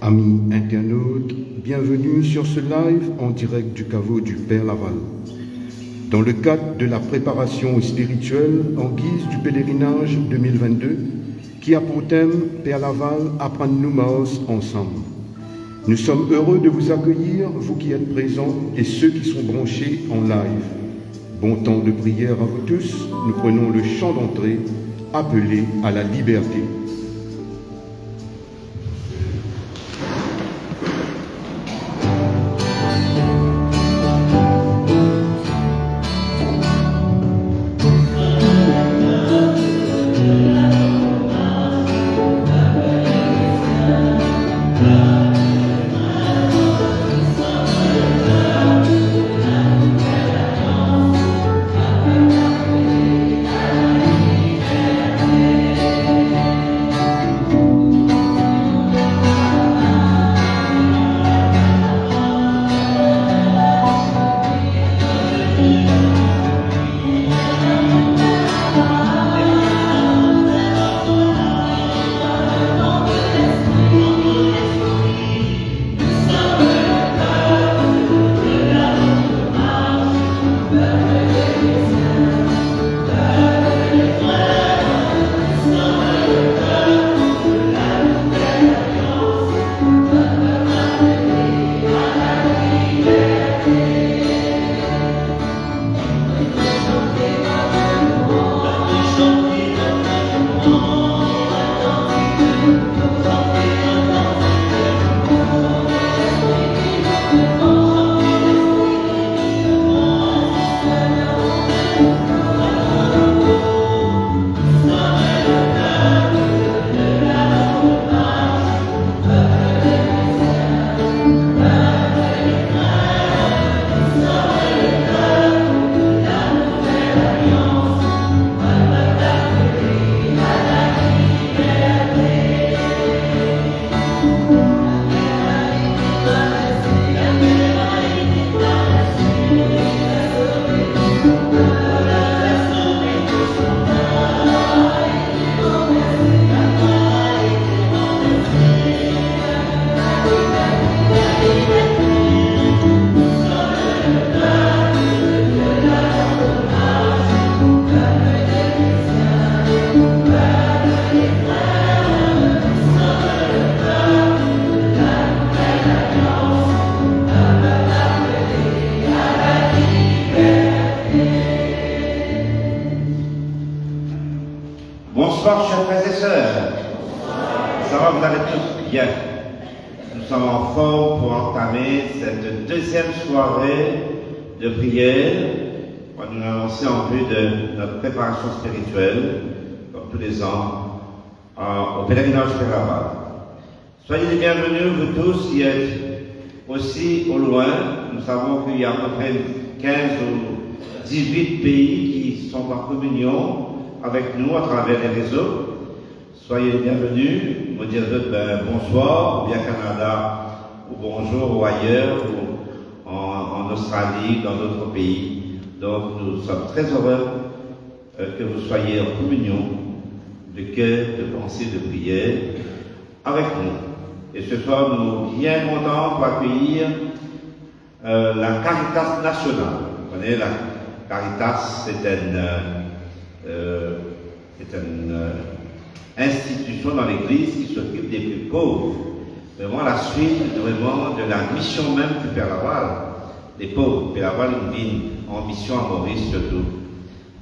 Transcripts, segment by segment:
Amis internautes, bienvenue sur ce live en direct du caveau du Père Laval. Dans le cadre de la préparation spirituelle en guise du pèlerinage 2022, qui a pour thème Père Laval, apprendre-nous Maos ensemble. Nous sommes heureux de vous accueillir, vous qui êtes présents et ceux qui sont branchés en live. Bon temps de prière à vous tous, nous prenons le chant d'entrée, appelé à la liberté. Bonsoir, chers frères et sœurs. Ça va, vous allez tous bien. Nous sommes en forme pour entamer cette deuxième soirée de prière. On va nous annoncer en vue de notre préparation spirituelle, comme tous les ans, au pèlerinage Père Laval. Soyez les bienvenus, vous tous qui êtes aussi au loin. Nous savons qu'il y a à peu près 15 ou 18 pays qui sont en communion avec nous à travers les réseaux. Soyez les bienvenus, vous dire bonsoir, ou bien Canada, ou bonjour, ou ailleurs, ou en Australie, dans d'autres pays. Donc nous sommes très heureux que vous soyez en communion de cœur, de pensée, de prière avec nous. Et ce soir, nous sommes bien contents pour accueillir la Caritas nationale. Vous connaissez, la Caritas, c'est une institution dans l'Église qui s'occupe des plus pauvres. Vraiment la suite vraiment de la mission même du Père Laval, des pauvres. Père Laval vient en mission à Maurice surtout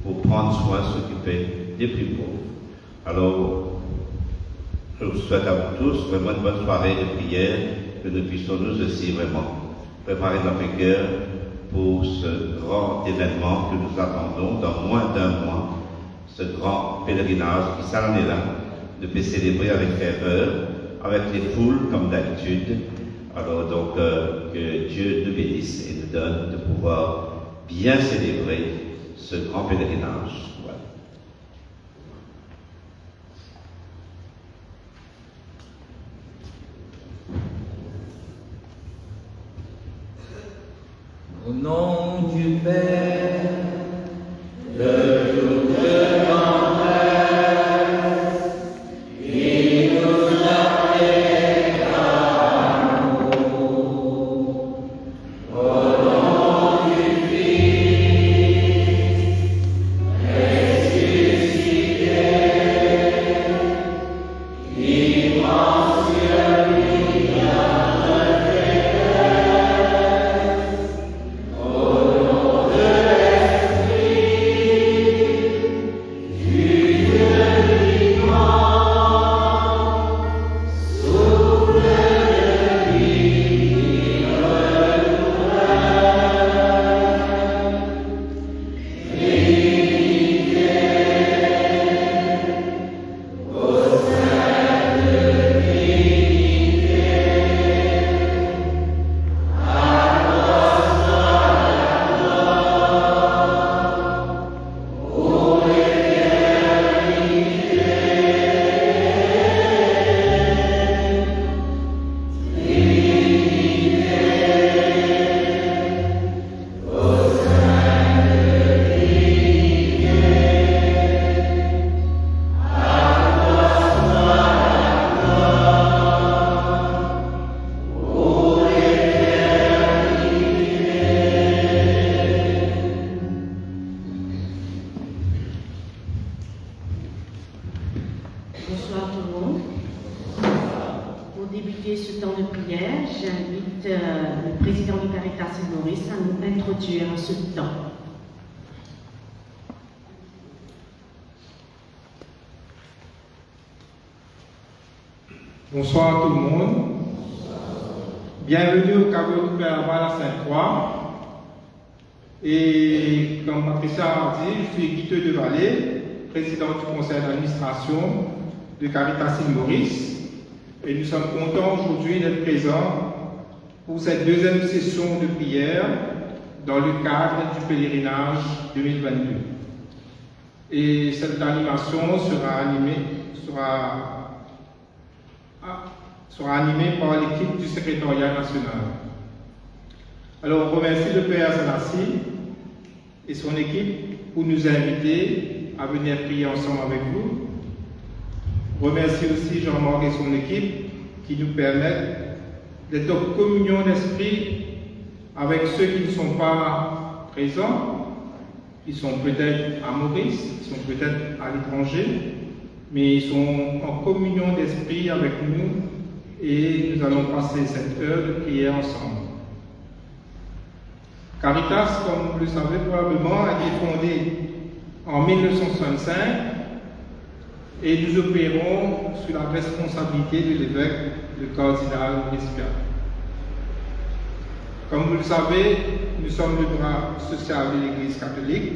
pour prendre soin, s'occuper des plus pauvres. Alors, je vous souhaite à vous tous vraiment une bonne soirée de prière, que nous puissions nous aussi vraiment préparer notre cœur pour ce grand événement que nous attendons dans moins d'un mois. Ce grand pèlerinage qui s'en est là, de peut célébrer avec ferveur, avec les foules comme d'habitude. Alors donc que Dieu nous bénisse et nous donne de pouvoir bien célébrer ce grand pèlerinage. Voilà. Au nom du Père, de toute tendresse, qui nous a fait grâce. j'invite le président du Caritas Saint-Maurice à nous introduire en ce temps. Bonsoir à tout le monde. Bienvenue au caveau du Père Laval à Sainte-Croix. Et comme Patricia a dit, je suis Guiteux de Vallée, président du conseil d'administration de Caritas Saint-Maurice. Et nous sommes contents aujourd'hui d'être présents pour cette deuxième session de prière dans le cadre du pèlerinage 2022. Et cette animation sera animée par l'équipe du secrétariat national. Alors, on remercie le Père Sanassi et son équipe pour nous inviter à venir prier ensemble avec vous. On remercie aussi Jean-Marc et son équipe qui nous permettent d'être en communion d'esprit avec ceux qui ne sont pas présents, qui sont peut-être à Maurice, qui sont peut-être à l'étranger, mais ils sont en communion d'esprit avec nous et nous allons passer cette heure de prière ensemble. Caritas, comme vous le savez probablement, a été fondée en 1965 et nous opérons sous la responsabilité de l'évêque, le cardinal Maurice Piat. Comme vous le savez, nous sommes le bras social de l'Église catholique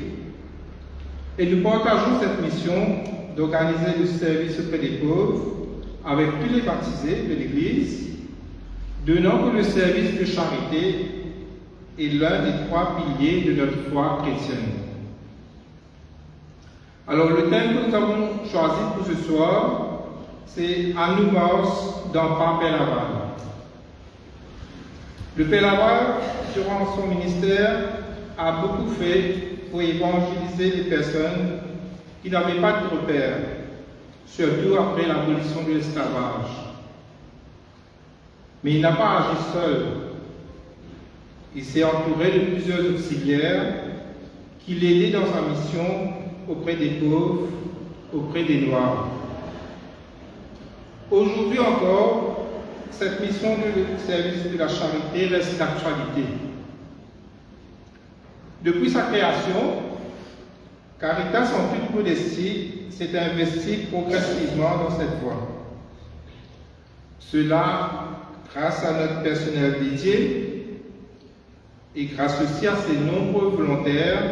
et nous partageons cette mission d'organiser le service auprès des pauvres avec tous les baptisés de l'Église, donnant que le service de charité est l'un des trois piliers de notre foi chrétienne. Alors le thème que nous avons choisi pour ce soir, c'est Anumos dans Père Laval. Le Père Laval, durant son ministère, a beaucoup fait pour évangéliser les personnes qui n'avaient pas de repère, surtout après l'abolition de l'esclavage. Mais il n'a pas agi seul. Il s'est entouré de plusieurs auxiliaires qui l'aidaient dans sa mission auprès des pauvres, auprès des Noirs. Aujourd'hui encore, cette mission de service de la charité reste d'actualité. Depuis sa création, Caritas, en toute modestie, s'est investi progressivement dans cette voie. Cela grâce à notre personnel dédié et grâce aussi à ces nombreux volontaires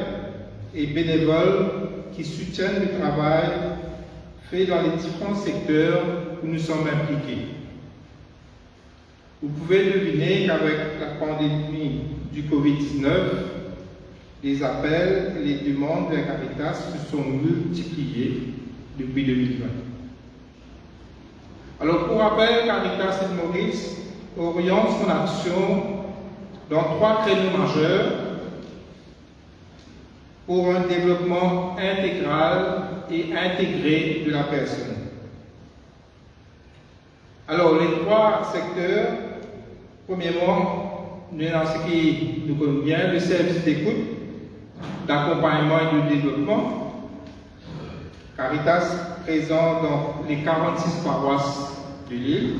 et bénévoles qui soutiennent le travail fait dans les différents secteurs où nous sommes impliqués. Vous pouvez deviner qu'avec la pandémie du Covid-19, les appels et les demandes de la Caritas se sont multipliés depuis 2020. Alors, pour rappel, Caritas Saint-Maurice oriente son action dans trois créneaux majeurs pour un développement intégral et intégré de la personne. Alors, les trois secteurs, premièrement, nous avons ce qui nous connaît bien, le service d'écoute, d'accompagnement et de développement. Caritas présent dans les 46 paroisses de l'île.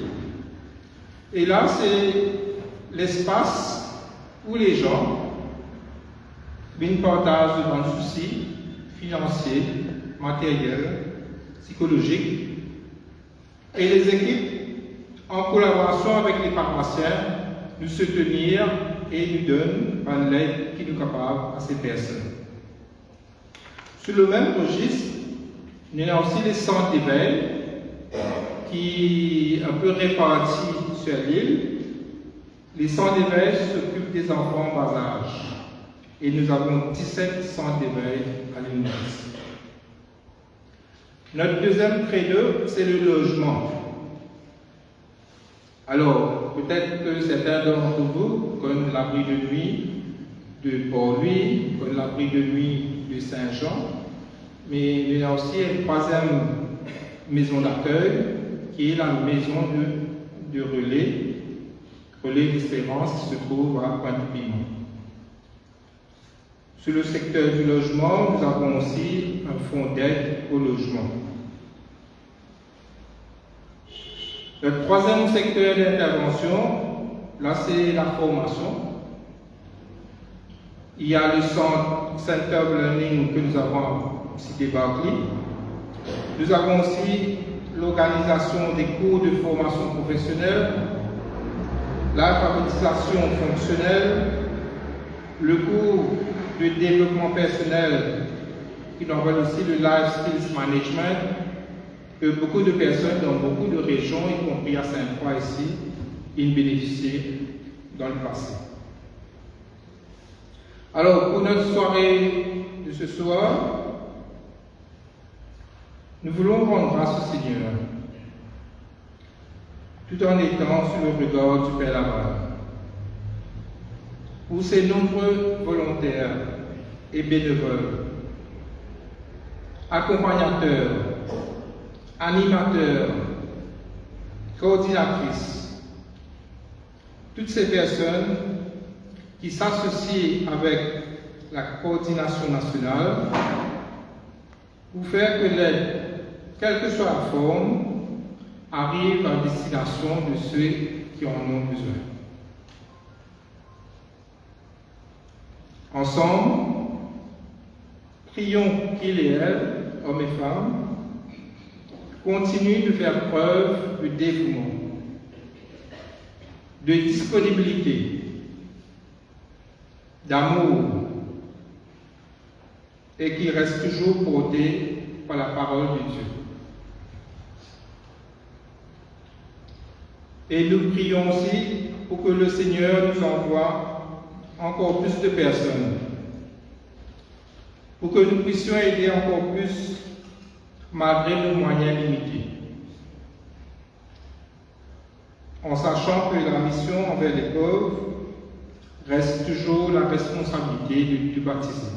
Et là, c'est l'espace où les gens partagent de grands soucis financiers, matériels, psychologiques. Et les équipes, en collaboration avec les paroissiens, nous soutenir et nous donnent l'aide qui nous capable à ces personnes. Sur le même registre, il y a aussi les centres d'éveil qui un peu répartis sur l'île. Les centres d'éveil s'occupent des enfants en bas âge. Et nous avons 17 centres d'éveil à l'île Maurice. Notre deuxième créneau, c'est le logement. Alors, peut-être que certains d'entre vous connaissent l'abri de nuit de Port-Louis, connaissent l'abri de nuit de Saint-Jean, mais il y a aussi une troisième maison d'accueil qui est la maison de relais d'espérance qui se trouve à Pointe-Piment. Sur le secteur du logement, nous avons aussi un fonds d'aide au logement. Le troisième secteur d'intervention, Là, c'est la formation. Il y a le centre Center of Learning que nous avons cité Barclay. Nous avons aussi l'organisation des cours de formation professionnelle, l'alphabétisation fonctionnelle, le cours de développement personnel qui nous appelle aussi le Life Skills Management, que beaucoup de personnes dans beaucoup de régions, y compris à Sainte-Croix ici, ils bénéficient dans le passé. Alors, pour notre soirée de ce soir, nous voulons rendre grâce au Seigneur, tout en étant sous le regard du Père Laval, pour ces nombreux volontaires et bénévoles, accompagnateurs, animateurs, coordinatrices, toutes ces personnes qui s'associent avec la coordination nationale pour faire que l'aide, quelle que soit la forme, arrive à destination de ceux qui en ont besoin. Ensemble, prions qu'il et elle, hommes et femmes, continuent de faire preuve de dévouement, de disponibilité, d'amour, et qui restent toujours portés par la parole de Dieu. Et nous prions aussi pour que le Seigneur nous envoie encore plus de personnes, pour que nous puissions aider encore plus malgré nos moyens limités, en sachant que la mission envers les pauvres reste toujours la responsabilité du baptisé.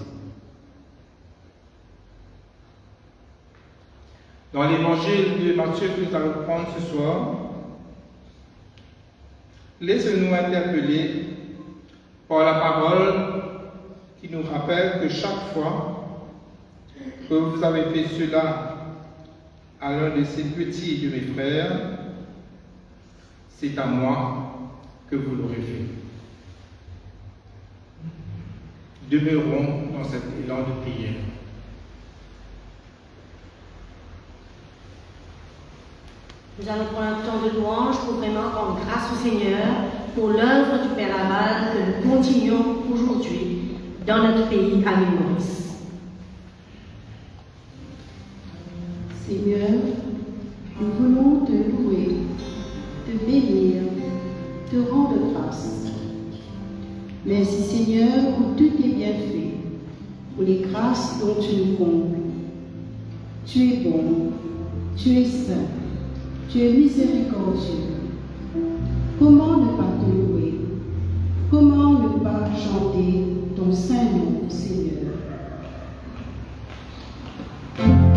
Dans l'évangile de Matthieu que nous allons prendre ce soir, laissez-nous interpeller par la parole qui nous rappelle que chaque fois que vous avez fait cela à l'un de ces petits de mes frères, c'est à moi que vous l'aurez fait. Demeurons dans cet élan de prière. Nous allons prendre un temps de louange pour vraiment rendre grâce au Seigneur pour l'œuvre du Père Laval que nous continuons aujourd'hui dans notre pays à l'île Maurice. Seigneur, nous voulons te louer, te bénir, te rendre grâce. Merci Seigneur pour tous tes bienfaits, pour les grâces dont tu nous combles. Tu es bon, tu es saint, tu es miséricordieux. Comment ne pas te louer? Comment ne pas chanter ton saint nom, Seigneur? Thank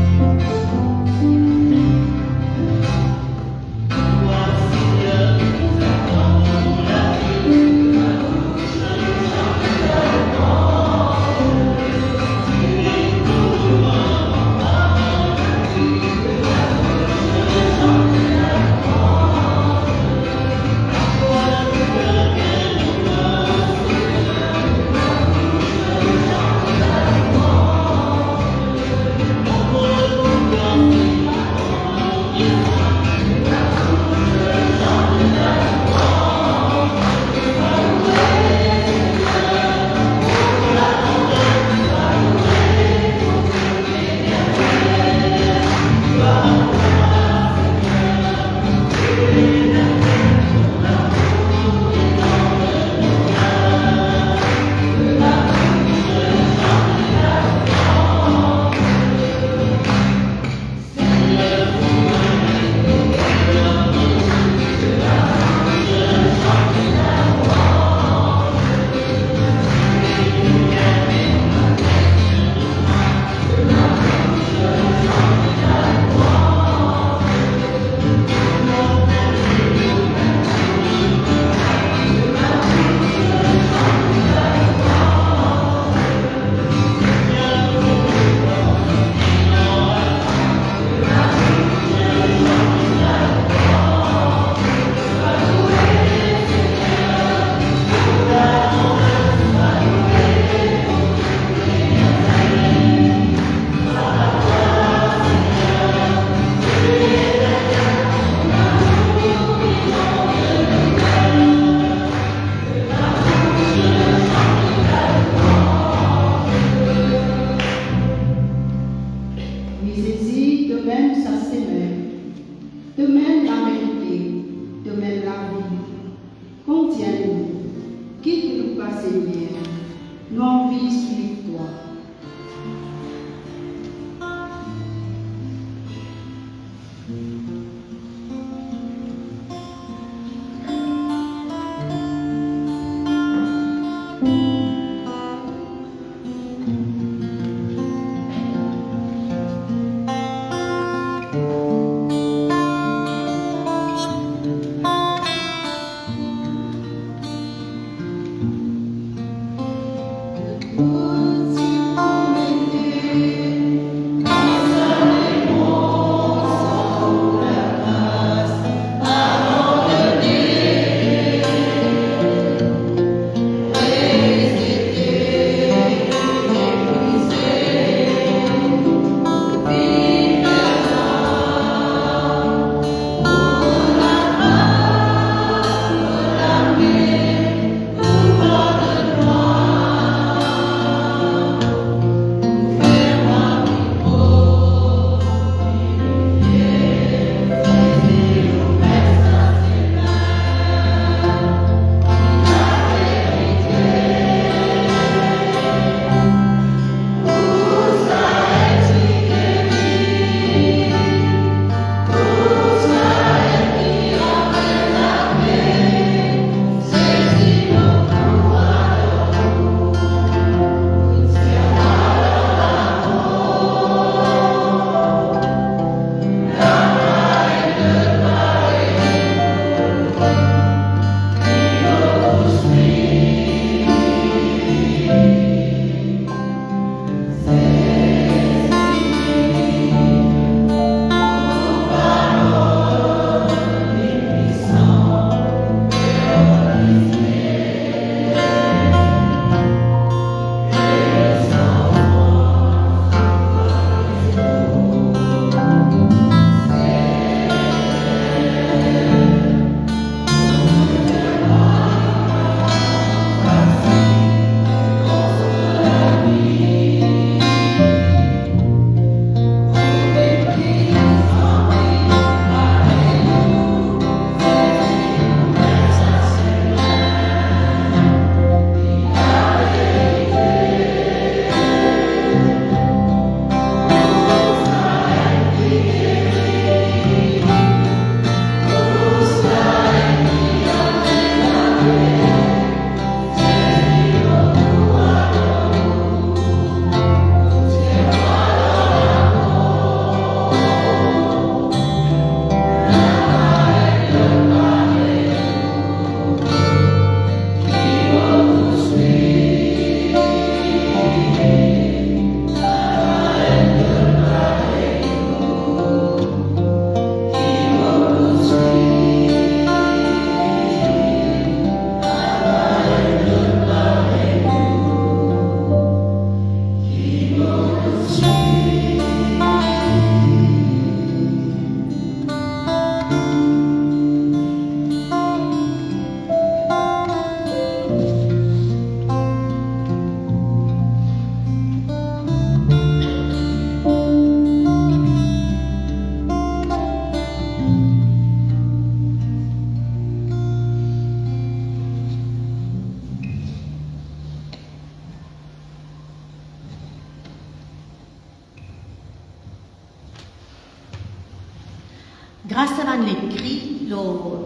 Grâce à l'écrit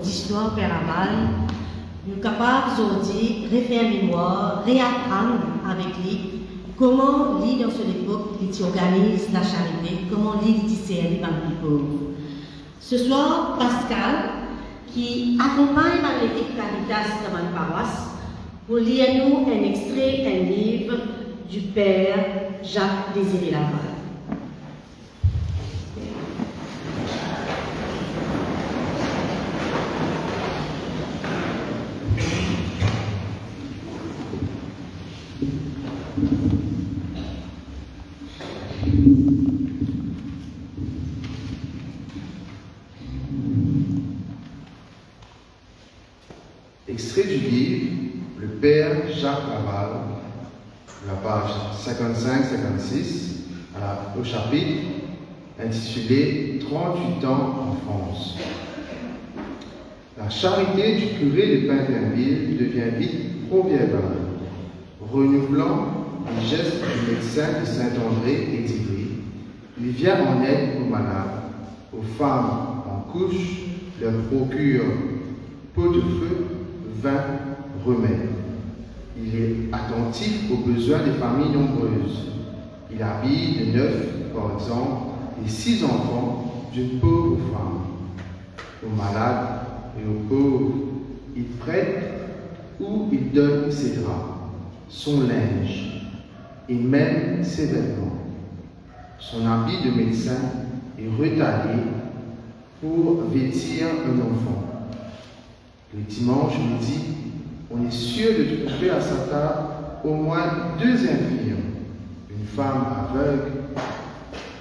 d'histoire péravale, nous sommes capables aujourd'hui de refaire mémoire, réapprendre avec lui comment lui, dans son époque, il organise la charité, comment lui, il sert les plus pauvres. Ce soir, Pascal, qui accompagne l'équipe Caritas dans ma paroisse, pour lire nous un extrait d'un livre du Père Jacques Désiré Laval. Extrait du livre Le Père Jacques Laval, la page 55-56, au chapitre intitulé 38 ans en France. La charité du curé de Pintainville devient vite proverbiale, renouvelant les gestes du médecin de Saint-André et d'Ivry. Il vient en aide aux malades, aux femmes en couche, leur procure pot de feu, vin, remède. Il est attentif aux besoins des familles nombreuses. Il habille de neuf, par exemple, les 6 enfants d'une pauvre femme. Aux malades et aux pauvres, il prête ou il donne ses draps, son linge et même ses vêtements. Son habit de médecin est retaillé pour vêtir un enfant. Le dimanche midi, on est sûr de trouver à sa table au moins 2 infirmes, une femme aveugle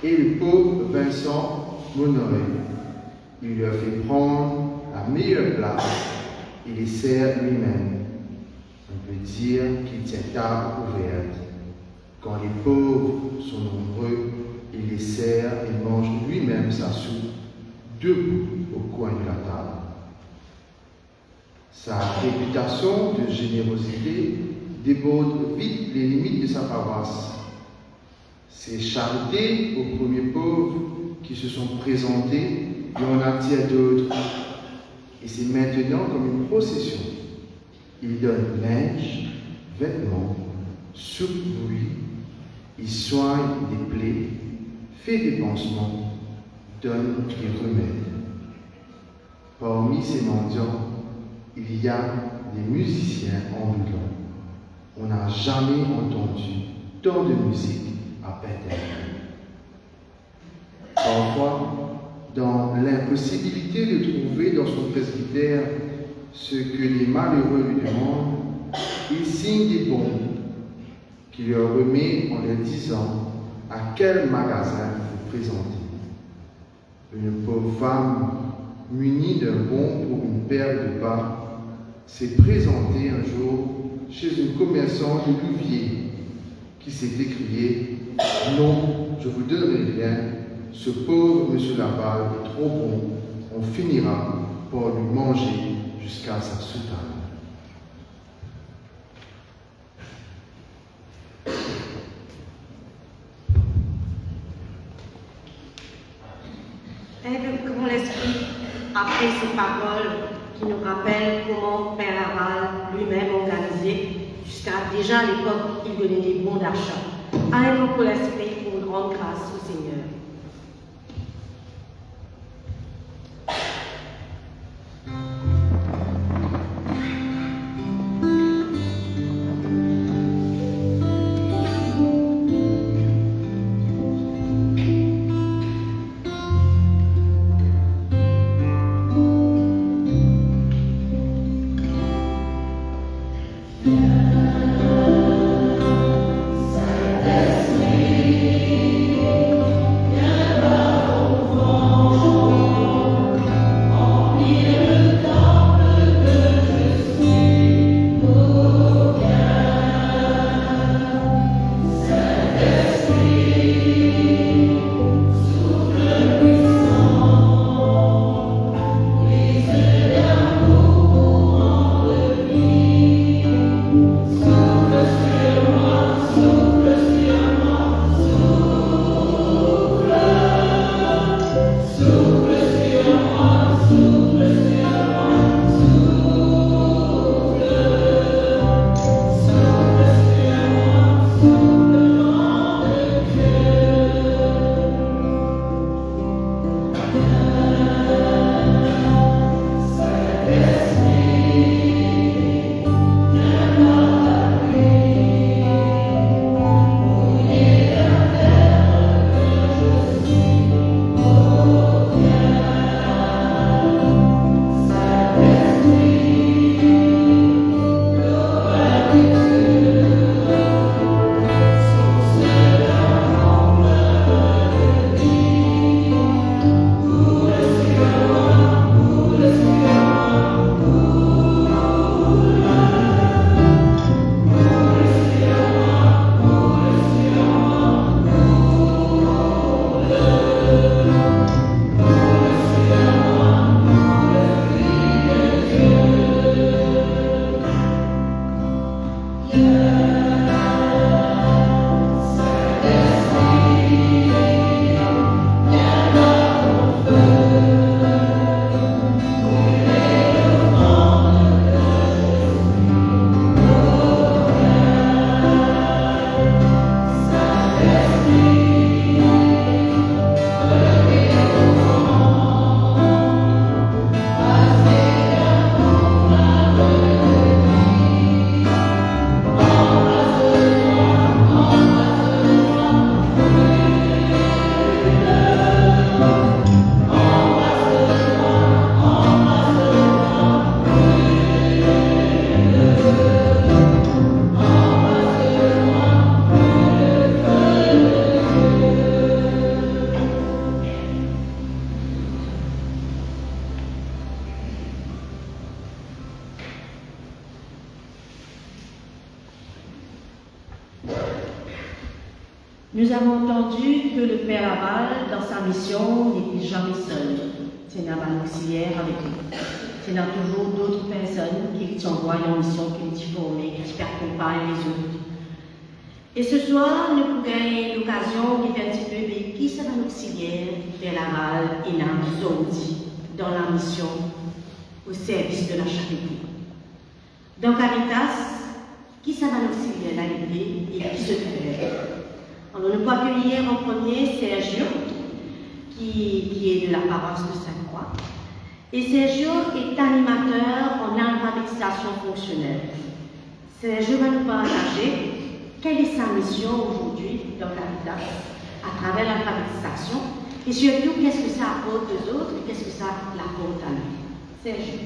et le pauvre Vincent Monoret. Il leur fait prendre la meilleure place et les sert lui-même. On peut dire qu'il tient table ouverte. Quand les pauvres sont nombreux, il les sert et mange lui-même sa soupe, debout au coin de la table. Sa réputation de générosité déborde vite les limites de sa paroisse. Ses charités aux premiers pauvres qui se sont présentés, et on attire d'autres. Et c'est maintenant comme une procession. Il donne linge, vêtements, soupe bouillie, il soigne des plaies, fait des pansements, donne des remèdes. Parmi ces mendiants, il y a des musiciens ambulants. On n'a jamais entendu tant de musique à Pintainville. Parfois, dans l'impossibilité de trouver dans son presbytère ce que les malheureux lui demandent, il signe des bons qu'il leur remet en leur disant à quel magasin vous présenter. Une pauvre femme munie d'un bon pour une paire de bas s'est présentée un jour chez une commerçante de Louviers qui s'est écriée « Non, je vous donnerai rien, ce pauvre monsieur Laval est trop bon, on finira par lui manger jusqu'à sa soutane. » Comment l'Esprit, après ces paroles qui nous rappellent comment Père Laval lui-même organisé, jusqu'à déjà à l'époque, il donnait des bons d'achat. Invoquons l'Esprit pour rendre grâce au Seigneur. Nous avons entendu que le Père Laval, dans sa mission, n'est plus jamais seul. C'est un auxiliaire avec lui. C'est toujours d'autres personnes qui t'envoient en mission, qui t'y forment, qui t'accompagnent les autres. Et ce soir, nous pouvons gagner l'occasion de faire un petit peu de qui sera l'auxiliaire du Père Laval et Nam Zondi dans la mission au service de la charité. Dans Caritas, qui sera l'auxiliaire de la Libre et qui se fait? Alors, nous pouvons accueillir en premier Sergio, qui est de la paroisse de Sainte-Croix. Et Sergio est animateur en alphabétisation fonctionnelle. Sergio va nous partager quelle est sa mission aujourd'hui dans Caritas à travers l'alphabétisation et surtout qu'est-ce que ça apporte aux autres et qu'est-ce que ça apporte à lui. Sergio.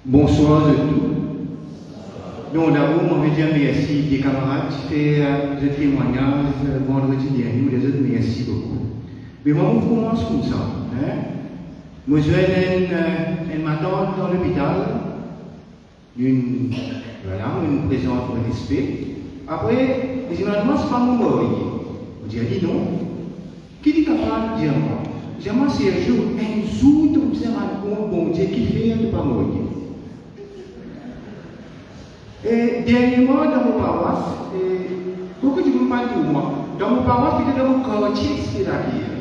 Bonsoir à tous. Donc d'abord, on veut dire merci des camarades qui font ce témoignage vendredi dernier, ou les autres, merci beaucoup. Mais moi, on commence comme ça. Hein? Moi, elle m'attend dans l'hôpital, une présence de respect. Après, les immédiatement, ce n'est pas mon mari. On dit non. Qui est capable de dire moi? Dire moi, c'est un jour, un jour, tu me rends compte, bon Dieu, qui fait de pas mourir. Et dernièrement, dans mon paroisse, beaucoup de gens parlent de moi. Dans mon paroisse, peut-être dans mon quartier, c'est la guerre.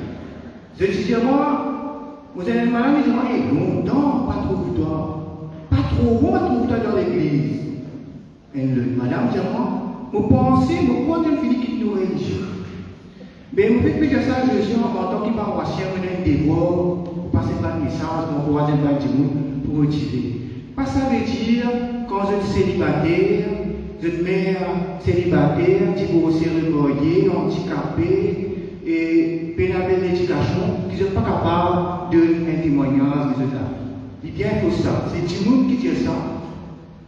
Je dis, moi, vous avez un malade, je dis, non, pas trop de toi. Pas trop, on va trouver toi dans l'église. Et madame dit, moi, vous pensez, vous comptez le fini qui nous religieux. Mais vous faites dire ça, je suis en tant que paroissien, vous avez un devoir, vous passez par le message, vous croisez par le monde pour motiver. Pas ça veut dire, quand je suis célibataire, je suis mère célibataire, divorcée, remariée, handicapée, et pénale d'éducation, qui ne sont pas capables de donner un témoignage de ça. Il est bien pour ça. C'est tout le monde qui dit ça,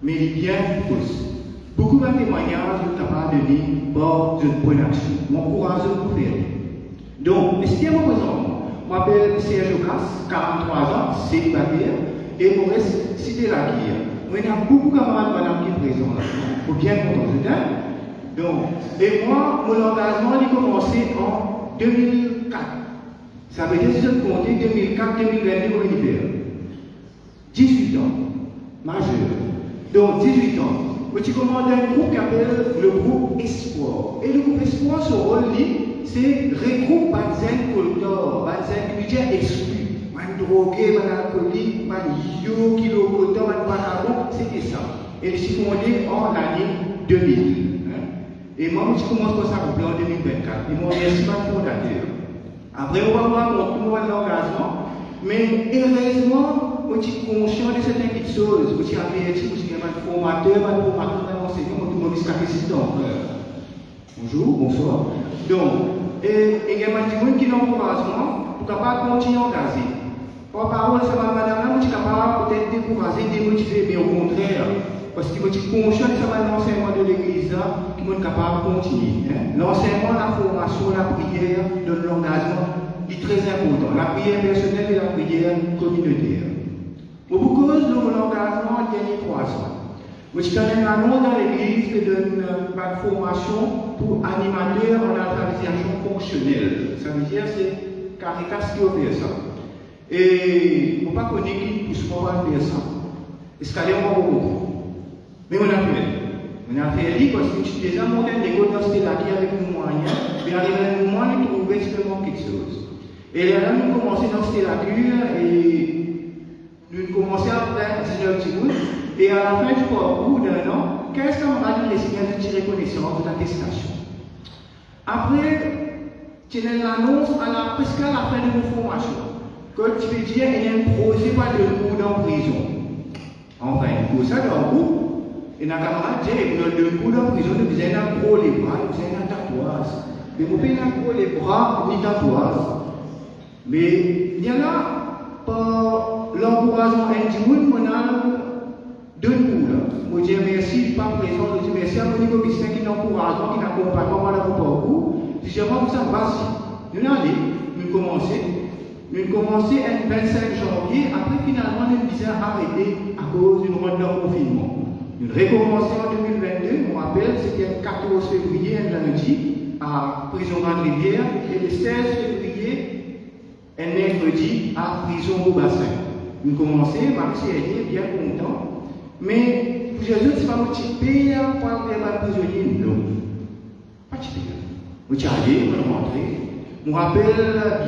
mais il est bien pour ça. Beaucoup de témoignages sont capables de donner par une bonne action. Mon courage de le faire. Donc, excusez-moi présent. Je m'appelle Serge Ocas, 43 ans, célibataire, et je reste cité la guerre. Il y a beaucoup de camarades madame qui sont présents là. Il faut bien comprendre. Donc, et moi, mon engagement a commencé en 2004. Ça veut dire que si je compte 2004, 2022 au univers. 18 ans, majeur. Donc, 18 ans. Je commande un groupe qui s'appelle le groupe Espoir. Et le groupe Espoir, son rôle, c'est regrouper Banzen Coltor, Banzen qui veut dire exclu. Man drogué, man alcoolique, man yo, kilo coltor, man panabon, c'était ça. Et je suis fondé en l'année 2000. Et moi, je commence comme ça en 2024. Et mon merci ma fondateur. Après, on va voir mon tour d'engagement. Mais heureusement, je suis conscient de certaines petites choses. Je suis averti, je suis un formateur, un enseignant, tout le monde est assistant. Bonjour, bonsoir. Donc, il y a des gens qui ont l'encouragement pour capable continuer à engager. Par parole, c'est madame, je suis capable peut-être décourager, démotiver, mais au contraire, parce que je suis conscient de l'enseignement de l'église qui est capable de continuer. L'enseignement, la formation, la prière, l'engagement est très important. La prière personnelle et la prière communautaire. Pour cause de mon engagement, il y a 3 ans. Je suis un annonce dans l'église qui donne une formation pour animateurs en alphabétisation fonctionnelle. Ça veut dire que c'est Caritas qui opère ça. Et on ne peut pas connaître qui pousse pour faire ça. Escalier, on va beaucoup. Mais on a fait. On a fait parce que je suis déjà monté des côtes dans cette là avec nos moyens. Mais arrivé à un moment, on a trouvé justement quelque chose. Et là, nous avons commencé dans cette là et nous avons commencé à faire 19 secondes. Et à la fin du parcours d'un an, 15 camarades les signaux de tirer connaissance de l'attestation. Après, tu as l'annonce presque à la fin de vos formations. Que tu veux dire, il y a un projet pas de cours en prison. Enfin, pour ça, dans le groupe, il y a un camarade qui dit, le cours en prison, vous avez un gros les bras, vous avez un tatouage. Mais vous pouvez un gros les bras, ni tatouage. Mais il y en a, par l'encouragement individuel, on a 2 coups. Je dis merci, pas présent, je dis merci à mon niveau qui n'encourage, qui n'accompagne pas dans le parcours. Je dis, moi, ça va-y. Nous allons, nous commençons. Nous avons commencé le 25 janvier, après finalement nous avons arrêté à cause d'une ronde de confinement. Nous recommençons en 2022, je me rappelle, c'était le 14 février, un lundi, à Prison Grande-Rivière, et le 16 février, un mercredi, à Prison au Bassin. Nous commençons, Marie bien content, mais pour les autres, ce n'est pas motivé pour avoir des prisonniers, non. Pas motivé. Je suis allé, je suis rentré. Je me rappelle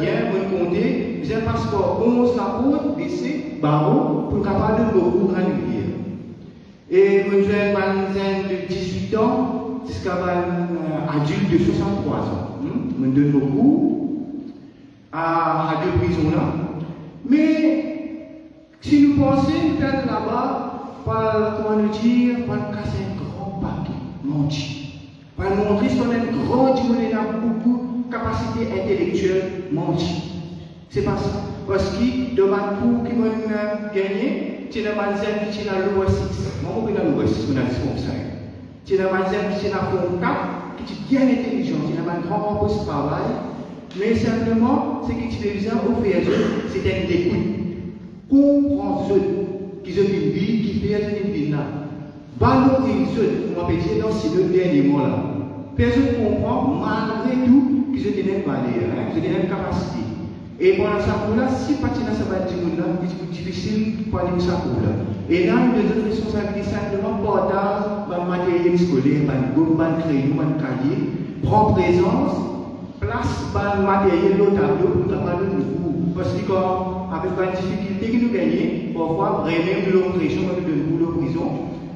bien, je comptais, j'ai un passeport 11 la côte, BC, barreau, pour capable de beaucoup de Grande-Rivière. Et je suis un de 18 ans jusqu'à un adulte de 63 ans. Je me donne beaucoup à deux prisons là. Mais si nous pensons peut-être là-bas, comment nous dire, par casser un grand paquet, menti. Par montrer qu'on a une grande on a beaucoup de capacité intellectuelle, menti. C'est pas ça. Parce que dans ma cour qui m'a gagné, c'est la manzelle qui est dans le loi 6. Moi, je suis dans le loi 6, on a dit comme ça. C'est la manzelle qui est dans le 4, qui est bien intelligent, c'est un grand poste de travail. Mais simplement, ce qui est besoin au faire, c'est une écoute. Comprends ceux qui ont une vie, qui fait une vie là. Valorise ceux, on va dire dans ces deux derniers mots-là. Personne ne comprend, malgré tout, qu'ils ont une valeur, qu'ils ont une capacité. Et pendant ça, si patina ça va dire là, c'est difficile pour aller ça là. Et là, nous devons responsabiliser simplement portage, matériel scolaire, crayon, cahier, prendre présence, place, matériel au tableau pour travailler le cours. Parce que avec la difficulté que nous gagnons, parfois, même l'autre région, avec le boulot prison,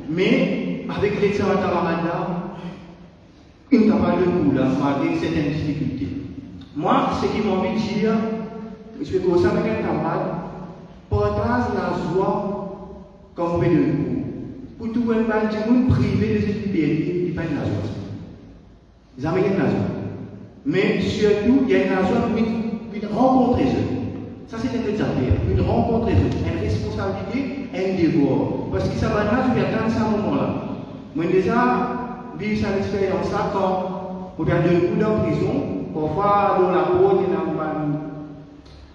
mais avec l'excellent Ramadan, une capable de cours là, malgré certaines difficultés. Moi, ce qui m'a envie de dire, je vais commencer avec un camarade, partage la joie comme on fait de nous. Pour tout le monde privé de cette liberté, il n'y a pas de la joie. Ils amènent la joie. Mais surtout, il y a une joie pour une rencontrer eux. Ça, c'est une affaire. Une rencontre eux. Une responsabilité, un devoir. Parce que ça va là, je vais attendre ce moment-là. Moi, déjà, vivre cette expérience-là quand on vient de coup dans prison, parfois dans la côte, il y a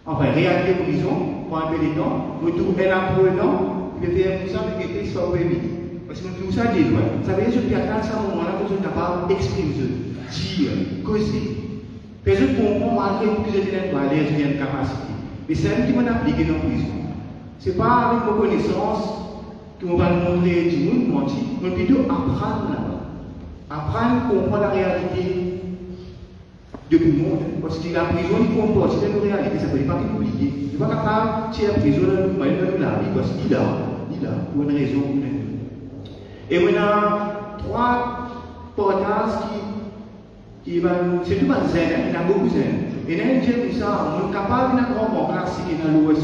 enfin, réalité prison, pour un peu de temps, nous trouvons un apprenant, il veut faire tout ça, mais qu'il soit permis. Parce que nous tout ça dit, ça veut dire que je peux attendre ce moment-là, que je suis capable d'exprimer, dire, causer. Personne ne comprend malgré que je n'ai pas l'air, j'ai une capacité. Mais c'est elle qui m'a appliqué dans la prison. Ce n'est pas avec vos connaissances qu'on va nous montrer du monde, mentir, mais plutôt apprendre là-bas. Apprendre, comprendre la réalité de tout le monde. Parce que la prison, il faut comporte, c'est une réalité, ça ne peut pas oublier. Il ne va pas capable de la prison, il va la vie, parce qu'il a, pour une raison ou une autre. Et maintenant, trois portages qui vont, c'est tout le zen, il y a beaucoup de zen. Et là, il dit comme ça, on est capable d'un grand bon classique dans l'Ouest,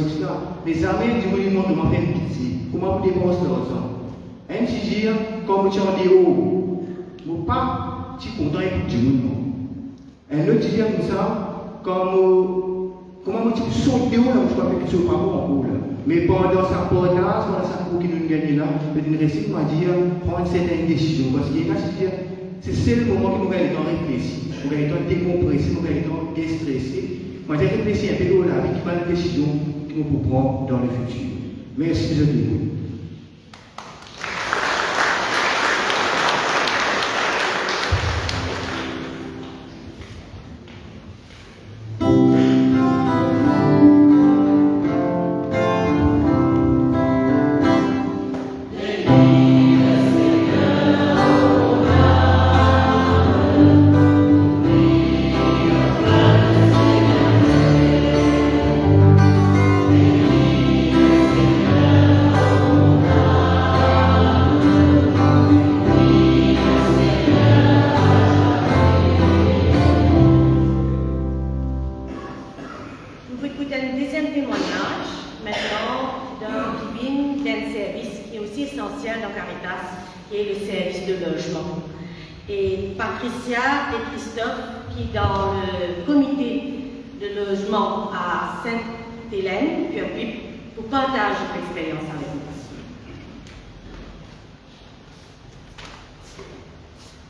les armées du monument de ma faire pitié, comment vous dépensez l'argent. Un petit dire, comme tu en dis, oh, vous pas, tu es content et du monument. Un autre dit comme ça, comment tu sauter là, je crois que tu ne sois pas bon en haut là. Mais pendant sa portage, pendant sa cour qui nous gagne là, une récit m'a dit prendre certaines décisions. Parce qu'il y a c'est le moment que nous allons réfléchir, nous allons décompresser, nous allons déstresser. Moi j'ai réfléchi un peu au là, avec une décision que nous pouvons prendre dans le futur. Merci de l'écoute.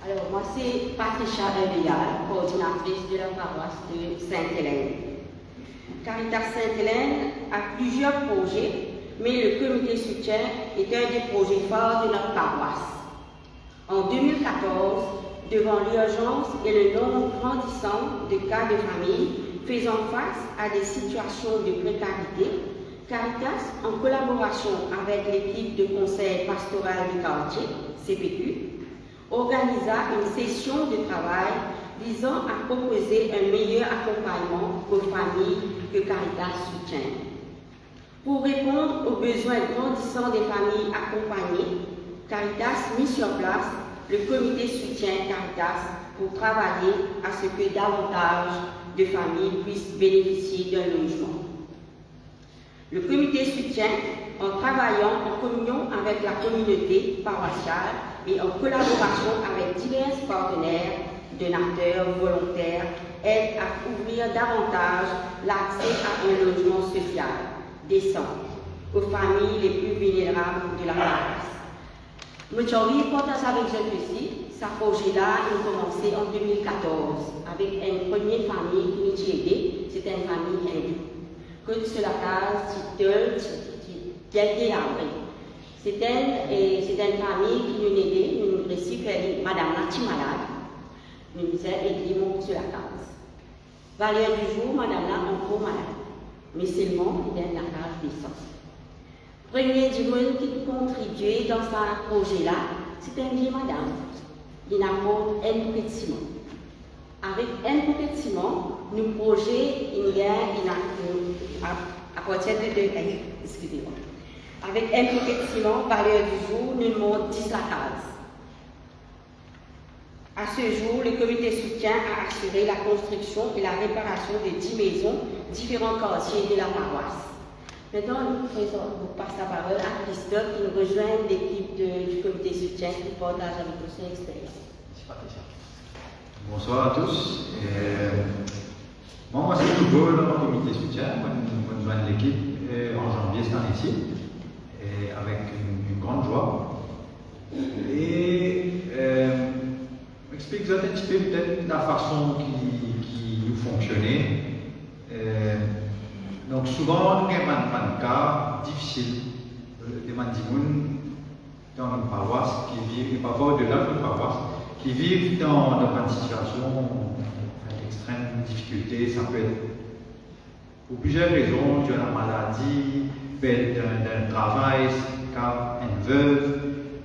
Alors, moi, c'est Patricia Evial, coordinatrice de la paroisse de Sainte-Hélène. Caritas Sainte-Hélène a plusieurs projets, mais le comité soutien est un des projets forts de notre paroisse. En 2014, devant l'urgence et le nombre grandissant de cas de famille faisant face à des situations de précarité, Caritas, en collaboration avec l'équipe de conseil pastoral du quartier, CPQ, organisa une session de travail visant à proposer un meilleur accompagnement aux familles que Caritas soutient. Pour répondre aux besoins grandissants des familles accompagnées, Caritas mit sur place le comité soutien Caritas pour travailler à ce que davantage de familles puissent bénéficier d'un logement. Le comité soutien, en travaillant en communion avec la communauté paroissiale et en collaboration avec divers partenaires, donateurs, volontaires, aide à ouvrir davantage l'accès à un logement social décent aux familles les plus vulnérables de la paroisse. Nous sommes partager avec vous ici, ce projet-là a commencé en 2014 avec une première famille qui nous a aidé, c'était une famille hindoue. Que sur la case, qui a été abri. C'était une famille qui nous a aidé, nous récupéré Madame Nati malade, nous nous a aidé sur la case. Valeur du jour, Madame là encore malade, mais seulement il est la case d'essence. Premier du monde qui contribuait dans ce projet-là, c'était une vieille madame. Il apporte un petit ciment. Avec un petit ciment, nous projet à partir de excusez-moi. Avec un petit ciment, valeur du jour, nous montre 10 la case. À ce jour, le comité soutien a assuré la construction et la réparation de 10 maisons, différents quartiers de la paroisse. Maintenant, nous passons la parole à Christophe qui nous rejoint l'équipe du comité soutien qui partage avec nous son expérience. Bonsoir à tous. Moi, c'est nouveau dans le comité soutien. Je rejoins l'équipe en janvier cette année-ci, avec une grande joie. Et explique-vous un petit peu peut-être la façon qui nous fonctionnait. Donc souvent, nous avons un cas difficile de Mandimoun dans notre paroisse qui vivent, et parfois au-delà de notre paroisse, qui vivent dans une situation d'extrême difficulté. Ça peut être pour plusieurs raisons, dû à la maladie, d'un travail, une veuve,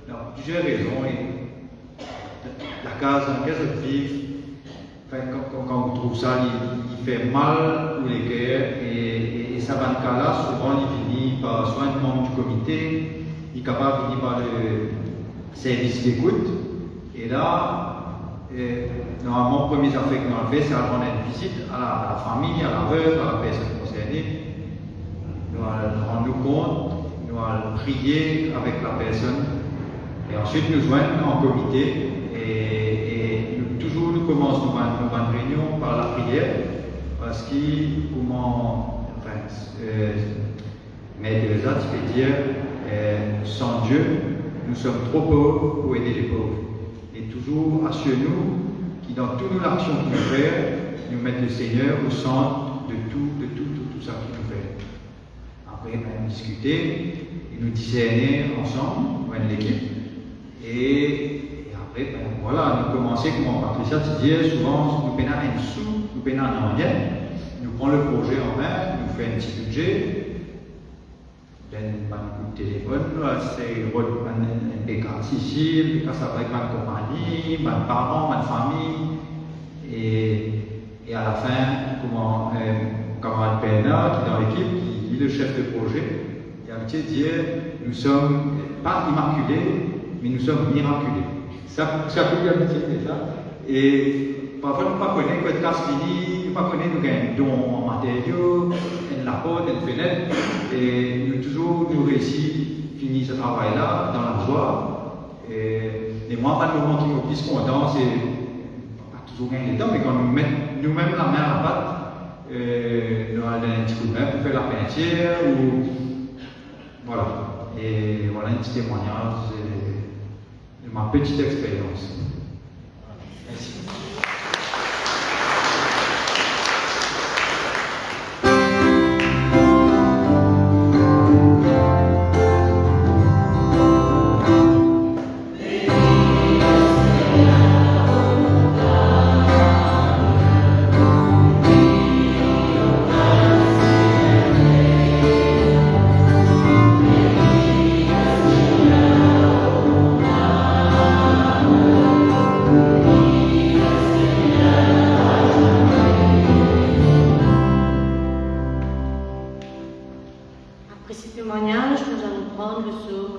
donc plusieurs raisons. Et la case dans laquelle ils vivent, quand on trouve ça, il fait mal pour les cœurs et ça va le cas-là, souvent il finit par soit un membre du comité, il est capable de finir par le service d'écoute. Et là, normalement, le premier affaire qu'on a fait, c'est rendre une visite à la famille, à la veuve, à la personne concernée. Nous allons rendre compte, nous allons prier avec la personne et ensuite nous joindre en comité. Et toujours nous commençons nos réunions par la prière, parce que, Mère Teresa, tu peux dire, sans Dieu, nous sommes trop pauvres pour aider les pauvres. Et toujours, assure-nous que dans toute nos actions qui nous fait, nous mettons le Seigneur au centre de tout ça qui nous fait. Après, on a discuté, et nous discerner ensemble, nous l'équipe. Et après, voilà, nous commençons, comme Patricia te disait, souvent, nous prenons un sou, nous prenons un rien, nous prenons le projet en main, nous faisons un petit budget, un coup de téléphone, c'est un PK Sicile, PK ça avec ma compagnie, mes parents, ma famille, et à la fin, comment camarade Pena, qui est dans l'équipe, qui est le chef de projet, il a l'habitude de dire, nous sommes pas immaculés, mais nous sommes miraculés. Ça peut bien dire ça. Et parfois, nous ne connaissons pas de casse finie, nous ne connaissons pas un don en matériaux, la porte, une fenêtre, et nous réussissons à finir ce travail-là dans la joie. Et moi, pas le moment qui me plus content, c'est pas toujours gagner le temps, mais quand nous mettons nous-mêmes la main à la pâte, nous allons donner un petit coup de main pour faire la peinture, ou voilà. Et voilà un petit témoignage de ma petite expérience. Merci.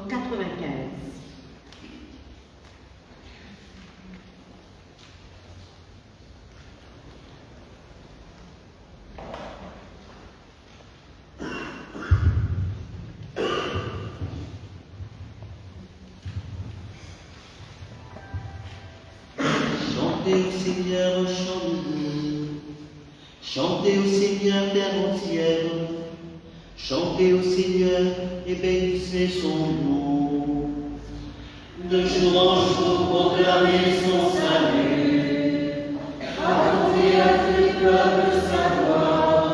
95. Chantez au Seigneur au chant nouveau, chantez au Seigneur terre entière, chantez au Seigneur et bénissez son nom. De jour en jour, proclamez son salut, racontez à tous les peuples sa gloire,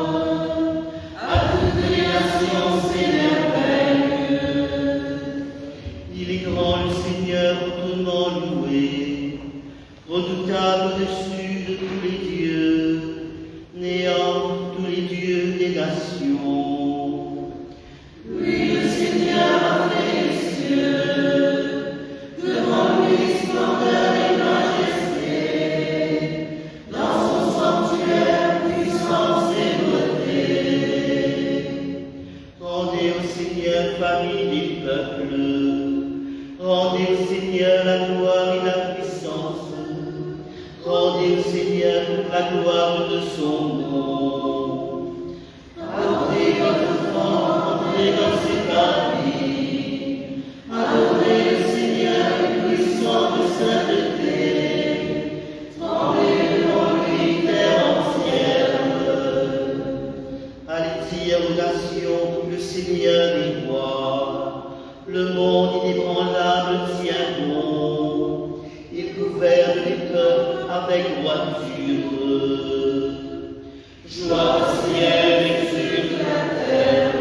à toutes les nations ses merveilles. Il est grand le Seigneur, hautement loué, redoutable au-dessus de tous les dieux, néant tous les dieux des nations. Oui, le Seigneur a fait les cieux, devant lui splendeur et majesté, dans son sanctuaire puissance et beauté. Rendez au Seigneur, famille des peuples, rendez au Seigneur la gloire et la puissance. Rendez au Seigneur la gloire de son nom. Adorez votre enfant, entrez dans ses parvis. Adorez le Seigneur, le puissant de sainteté. Tremblez devant lui, terre entière. Allez dire aux nations, le Seigneur est roi. Le monde inébranlable tient bon. Il gouverne les peuples avec droiture. Joie au ciel, exulte la terre.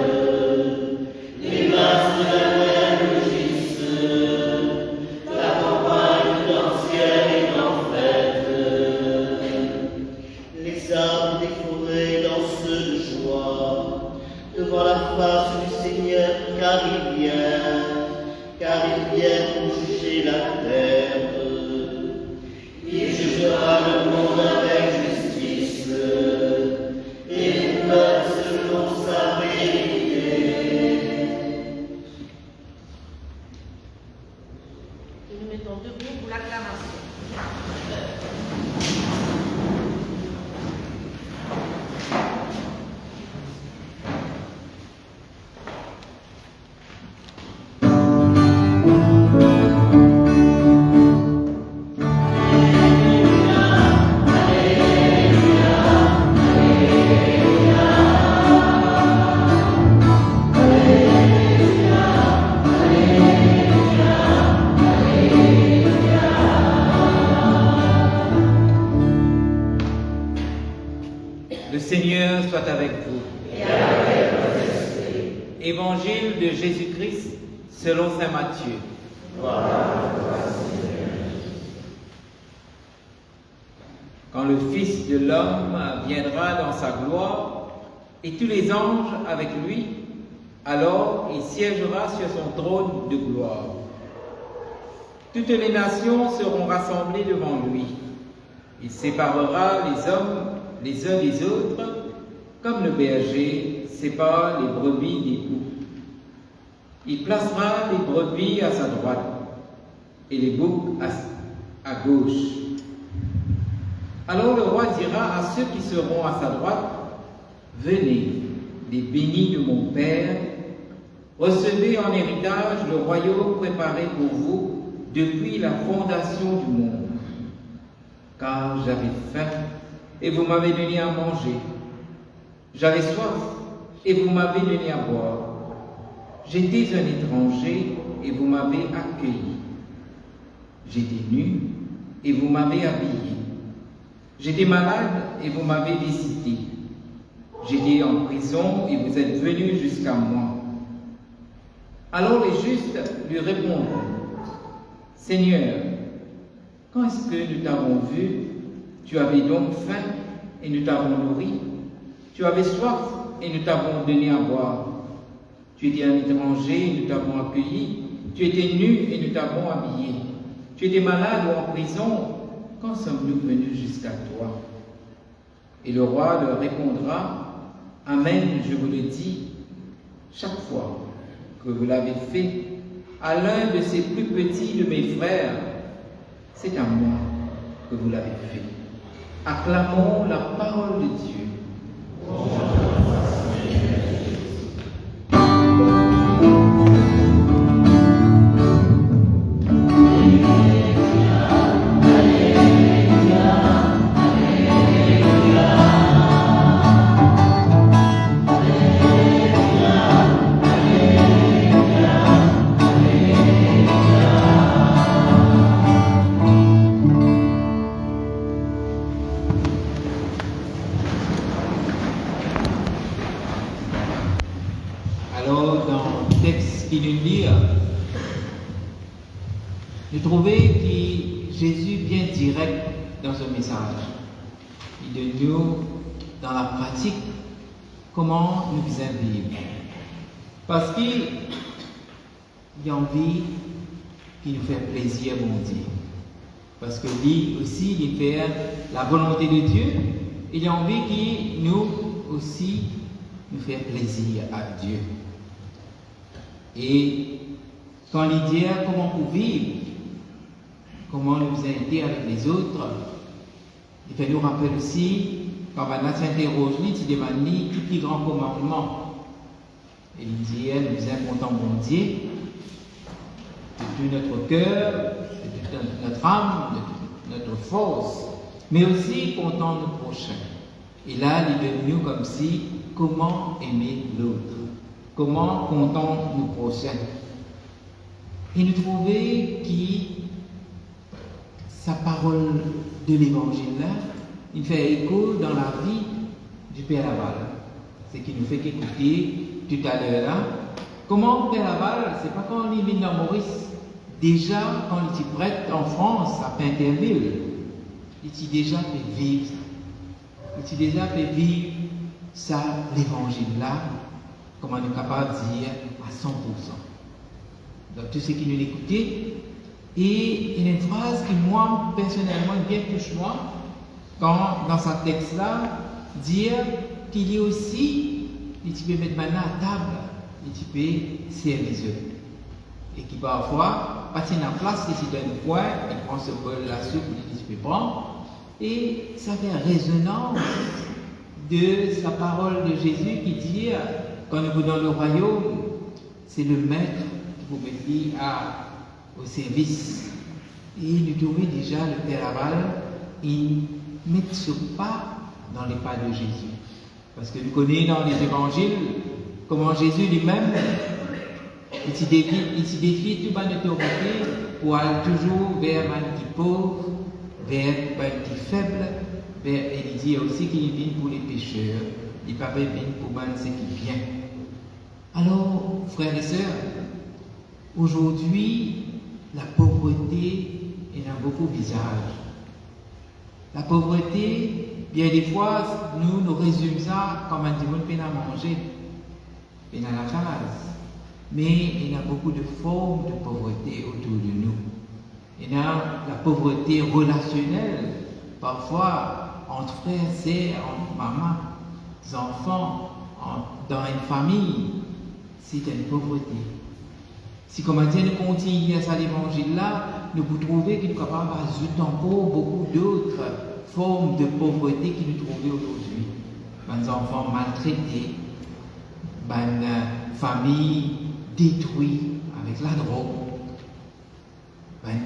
Les masses de la mer rugissent. La campagne tout entière est en fête. Les arbres des forêts dansent de joie devant la face du Seigneur, car il vient pour juger la terre. Il jugera le monde avec justice et les peuples selon sa vérité. Nous nous mettons debout pour l'acclamation. Le Seigneur soit avec vous. Et avec votre esprit. Évangile de Jésus-Christ selon saint Matthieu. Gloire à toi, Seigneur. Quand le Fils de l'homme viendra dans sa gloire, et tous les anges avec lui, alors il siégera sur son trône de gloire. Toutes les nations seront rassemblées devant lui. Il séparera les hommes les uns des autres, comme le berger sépare les brebis des boucs. Il placera les brebis à sa droite et les boucs à gauche. Alors le roi dira à ceux qui seront à sa droite, « Venez, les bénis de mon Père, recevez en héritage le royaume préparé pour vous depuis la fondation du monde. Car j'avais faim, et vous m'avez donné à manger. J'avais soif, et vous m'avez donné à boire. J'étais un étranger, et vous m'avez accueilli. J'étais nu, et vous m'avez habillé. J'étais malade, et vous m'avez visité. J'étais en prison, et vous êtes venus jusqu'à moi. » Alors les justes lui répondront, « Seigneur, quand est-ce que nous t'avons vu? Tu avais donc faim et nous t'avons nourri. Tu avais soif et nous t'avons donné à boire. Tu étais un étranger et nous t'avons accueilli. Tu étais nu et nous t'avons habillé. Tu étais malade ou en prison. Quand sommes-nous venus jusqu'à toi? » Et le roi leur répondra, « Amen, je vous le dis, chaque fois que vous l'avez fait à l'un de ces plus petits de mes frères, c'est à moi que vous l'avez fait. Acclamons la parole de Dieu. Alors, dans le texte qui nous lit, j'ai trouvé que Jésus vient direct dans ce message. Il donne nous, dans la pratique, comment nous faisons vivre. Parce qu'il a envie qu'il nous fait plaisir, mon Dieu. Parce que lui aussi, il fait la volonté de Dieu. Il a envie qu'il nous aussi nous fait plaisir à Dieu. Et quand il dit comment pour vivre, comment nous aider avec les autres, il fait nous rappeler aussi, quand on s'interroge, il demande tout les grands commandements. Et il dit, nous important mon Dieu, de tout notre cœur, de toute notre âme, de toute notre force, mais aussi content nos prochains. Et là, il est devenu comme si, comment aimer l'autre. Comment comptons nos prochains. Et nous trouvons que sa parole de l'évangile là, il fait écho dans la vie du Père Laval. Ce qui nous fait écouter tout à l'heure là. Comment Père Laval, c'est pas quand il vient dans Maurice. Déjà, quand il était prêtre en France, à Pinterville, il était déjà fait vivre ça. Il était déjà fait vivre ça, l'évangile là. Comment on est capable de dire à 100%. Donc, tout ce qui nous écoutait. Et il y a une phrase qui, moi, personnellement, bien touche moi, quand, dans ce texte-là, dire qu'il y a aussi, tu peux mettre maintenant à table, et tu peux servir les autres. Et qui, parfois, pas tient en place, si tu donnes un coin, il prend ce bol la soupe, tu peux prendre, et ça fait résonance de sa parole de Jésus qui dit, quand nous venons dans le royaume, c'est le maître qui vous met au service. Et nous trouvons déjà le Père Laval, il met ce pas dans les pas de Jésus. Parce que nous connaissons dans les évangiles comment Jésus lui-même, il se défie toute bonne autorité pour aller toujours vers les qui pauvres, vers les qui faibles, et il dit aussi qu'il vient pour les pécheurs, il ne va pas venir pour ceux qui viennent. Alors, frères et sœurs, aujourd'hui, la pauvreté est dans beaucoup de visages. La pauvreté, bien des fois, nous résumons ça comme un démon peine à manger, peine à la case. Mais il y a beaucoup de formes de pauvreté autour de nous. Il y a la pauvreté relationnelle, parfois entre frères, sœurs, entre maman, enfants, dans une famille. C'est une pauvreté. Si, comme on dit, nous continuons à cet évangile-là, nous pouvons trouver qu'il est capable d'ajouter encore beaucoup d'autres formes de pauvreté que nous trouvons aujourd'hui. Des enfants maltraités, des familles détruites avec la drogue,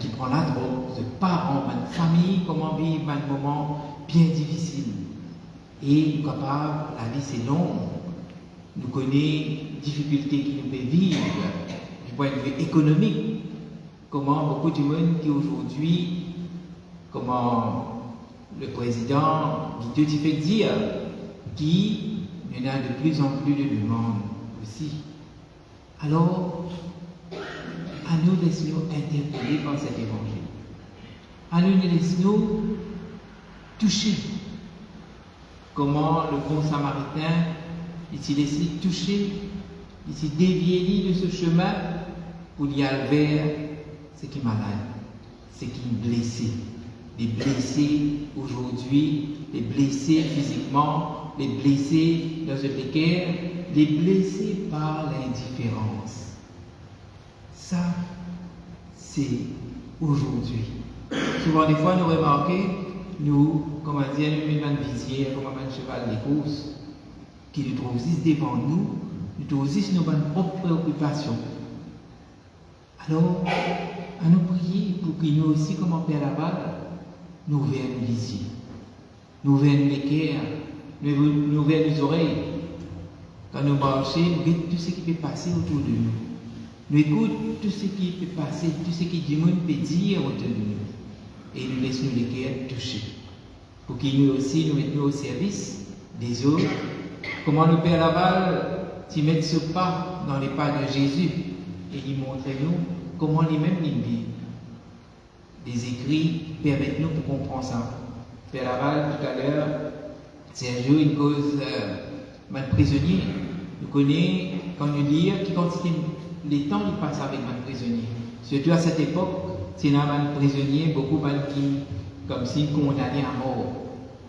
qui prend la drogue, des parents, des familles, comment vivre un moment bien difficile. Et nous sommes capables, la vie c'est long, nous connaissons les difficultés qui nous peuvent vivre du point de vue économique. Comment beaucoup de monde qui aujourd'hui, comment le président Guido fait dire, qu'il y en a de plus en plus de demandes aussi. Alors, à nous laissons-nous interpeller par cet évangile. À nous laissons-nous toucher. Comment le bon samaritain, il s'est laissé toucher, il s'est dévié de ce chemin pour y aller vers ce qui est malade, ce qui est blessé. Les blessés aujourd'hui, les blessés physiquement, les blessés dans le précaire, les blessés par l'indifférence. Ça, c'est aujourd'hui. Souvent, des fois, nous remarquons, nous, comme on dit, nous mettons une visière, comme un cheval des courses, qui nous trouve juste devant nous, nous trouvons juste nos propres préoccupations. Alors, à nous prier pour que nous aussi, comme en Père Laval, nous ouvrons nos visières, nous ouvrons les cœurs, nous ouvrons les oreilles. Quand nous marchons, nous regardons tout ce qui peut passer autour de nous. Nous écoutons tout ce qui peut passer, tout ce que le monde peut dire autour de nous. Et nous laissons les cœurs toucher. Pour que nous aussi nous mettions au service des autres. Comment le Père Laval s'y met ce pas dans les pas de Jésus et lui montre-nous comment lui-même il vit. Des écrits permettent-nous pour comprendre ça. Père Laval, tout à l'heure, Sergio, une cause mal prisonnier. Nous connaissons, quand nous lisons, qui continue les temps qu'il passe avec mal prisonnier. Surtout à cette époque, c'est un mal prisonnier, beaucoup de qui, comme si condamné à mort.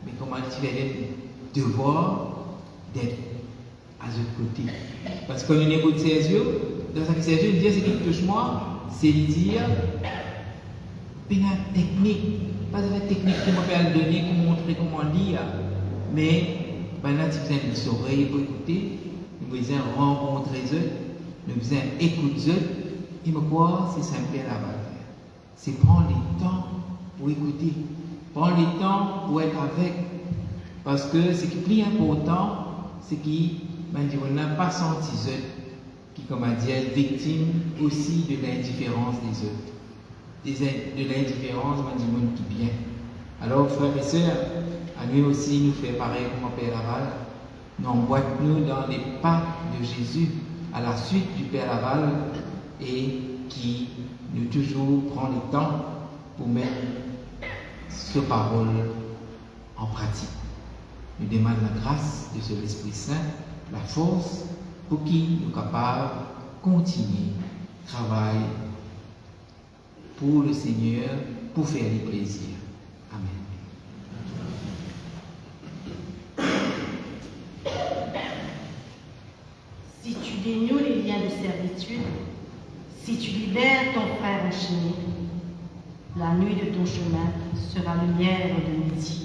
Mais comment tu vas le devoir d'être à l'autre côté. Parce que quand nous écoutons Sergio, dans ce que Sergio dit, c'est qu'il touche moi, c'est de dire, une technique, pas de technique qui m'a fait donner, pour montrer comment lire, mais maintenant tu besoin de s'oreiller pour écouter, nous besoin rencontrer eux, nous besoin écouter eux, et me croire, c'est simple à la base. C'est prendre le temps pour écouter, prendre le temps pour être avec, parce que ce qui est plus important, c'est qu'on n'a pas senti eux, qui, comme on dit, est victime aussi de l'indifférence des autres, de l'indifférence du monde qui vient. Alors, frères et sœurs, à nous aussi, nous faire pareil comme Père Laval, nous emboîtons-nous dans les pas de Jésus, à la suite du Père Laval, et qui nous toujours prend le temps pour mettre ce parole en pratique. Nous demandons la grâce de ce Esprit Saint, la force pour qu'il nous capables de continuer le travail pour le Seigneur, pour faire les plaisirs. Amen. Si tu dénoues les liens de servitude, si tu libères ton frère enchaîné, la nuit de ton chemin sera lumière de midi.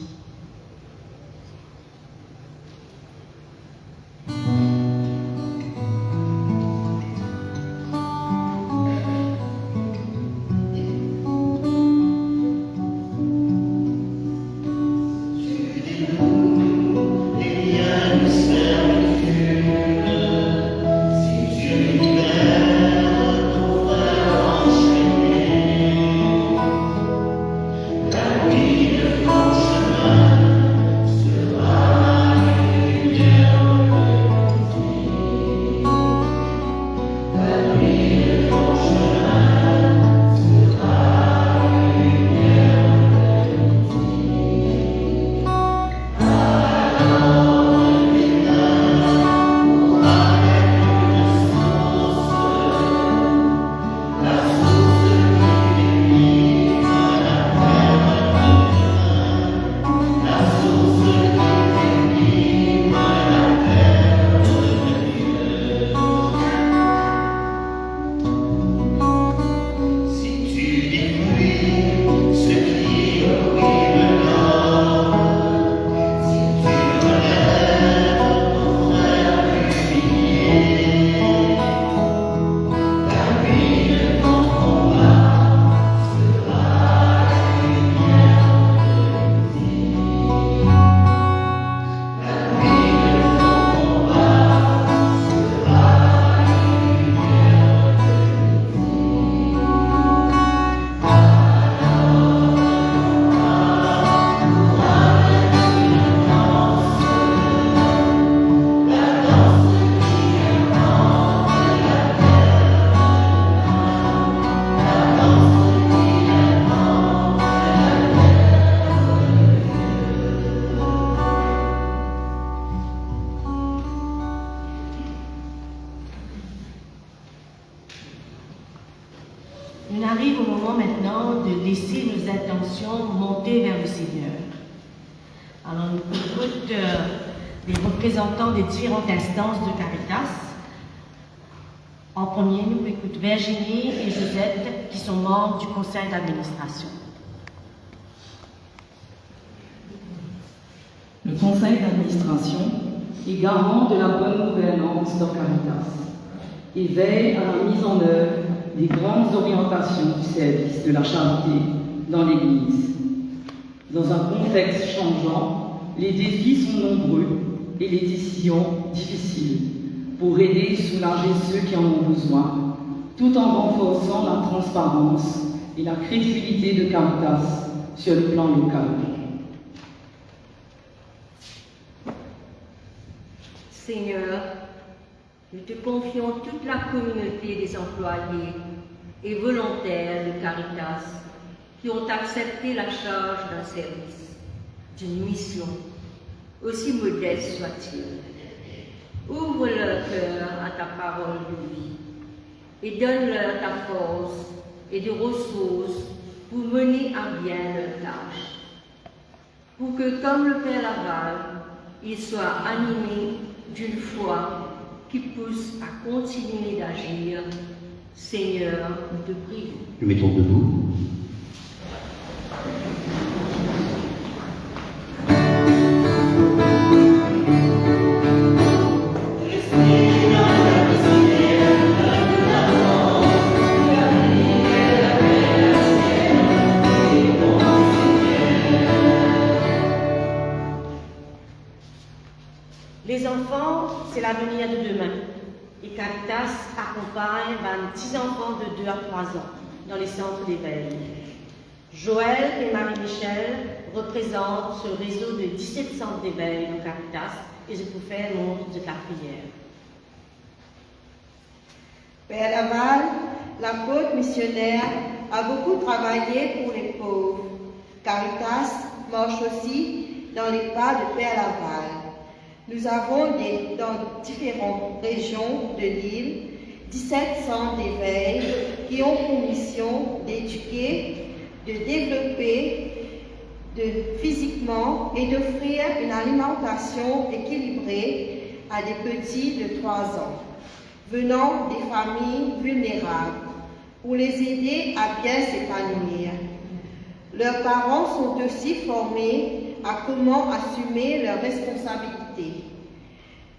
On arrive au moment maintenant de laisser nos intentions monter vers le Seigneur. Alors, on écoute les représentants des différentes instances de Caritas En premier, nous écoutons Virginie et Josette, qui sont membres du conseil d'administration. Le conseil d'administration est garant de la bonne gouvernance de Caritas et veille à la mise en œuvre des grandes orientations du service de la charité dans l'Église. Dans un contexte changeant, les défis sont nombreux et les décisions difficiles pour aider et soulager ceux qui en ont besoin, tout en renforçant la transparence et la crédibilité de Caritas sur le plan local. Seigneur, nous te confions toute la communauté des employés et volontaires de Caritas qui ont accepté la charge d'un service, d'une mission, aussi modeste soit-il. Ouvre leur cœur à ta parole de vie et donne-leur ta force et des ressources pour mener à bien leur tâche. Pour que, comme le Père Laval, ils soient animés d'une foi qui pousse à continuer d'agir. Seigneur, nous te prions. Nous mettons debout. Les enfants, c'est l'avenir de demain. Et Caritas accompagne 26 enfants de 2 à 3 ans dans les centres d'éveil. Joël et Marie-Michel représentent ce réseau de 17 centres d'éveil dans Caritas et je vous fais montre de la prière. Père Laval, l'apôtre missionnaire, a beaucoup travaillé pour les pauvres. Caritas marche aussi dans les pas de Père Laval. Nous avons dans différentes régions de l'île 17 centres d'éveil qui ont pour mission d'éduquer, de développer physiquement et d'offrir une alimentation équilibrée à des petits de 3 ans, venant des familles vulnérables, pour les aider à bien s'épanouir. Leurs parents sont aussi formés à comment assumer leurs responsabilités.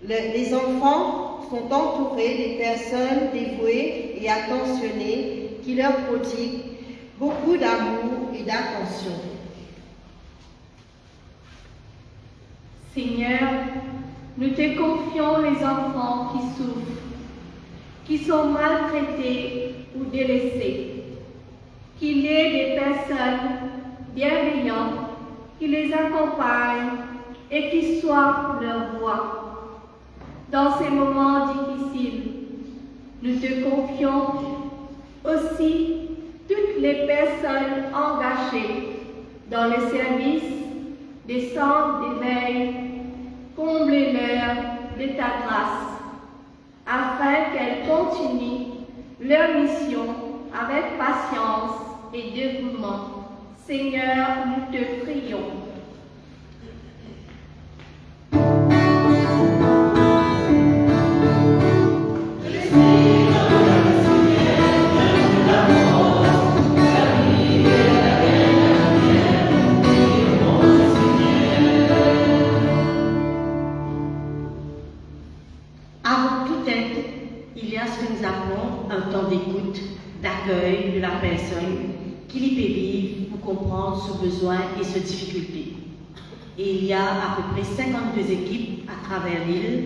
Les enfants sont entourés des personnes dévouées et attentionnées qui leur prodiguent beaucoup d'amour et d'attention. Seigneur, nous te confions les enfants qui souffrent, qui sont maltraités ou délaissés, qu'il y ait des personnes bienveillantes qui les accompagnent et qui soient leur voix. Dans ces moments difficiles, nous te confions aussi toutes les personnes engagées dans le service des centres d'éveil. Comblez-leur de ta grâce, afin qu'elles continuent leur mission avec patience et dévouement. Seigneur, nous te prions. Avant toute aide, il y a ce que nous appelons un temps d'écoute, d'accueil de la personne qui l'y peut vivre pour comprendre ses besoins et ses difficultés. Et il y a à peu près 52 équipes à travers l'île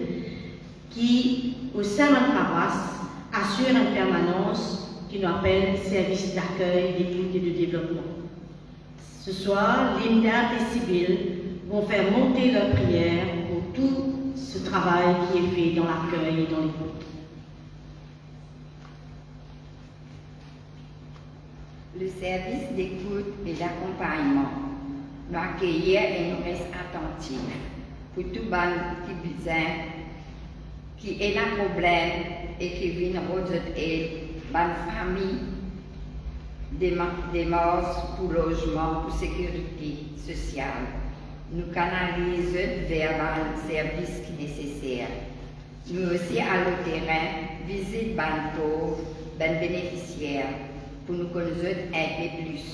qui, au sein de notre paroisse, assurent une permanence qui nous appelle service d'accueil, d'écoute et de développement. Ce soir, Linda et Sibylle vont faire monter leurs prières pour tout ce travail qui est fait dans l'accueil et dans l'écoute. Le service d'écoute et d'accompagnement nous accueillir et nous reste attentifs pour tout le besoin qui est un problème et qui vient résoudre la famille, des morts pour logement, pour sécurité sociale. Nous canalisons vers le service qui est nécessaire. Nous aussi, à le terrain, visite ban pauvres, ban bénéficiaires, pour nous connaître aider plus.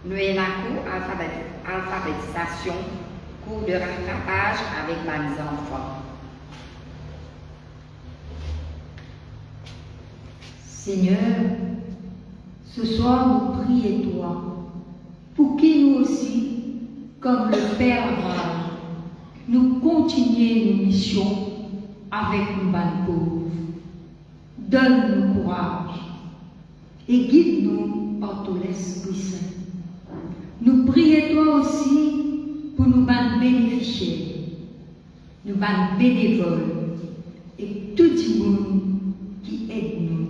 Nous avons alphabétisation, cours de rattrapage avec mes enfants. Seigneur, ce soir nous prions toi, pour que nous aussi, comme le Père Abraham, nous continuions nos missions avec nos bandes pauvres. Donne-nous courage et guide-nous par ton Esprit Saint. Nous prions toi aussi pour nous bandes bénéficiaires, nous bandes bénévoles et tout le monde qui aide nous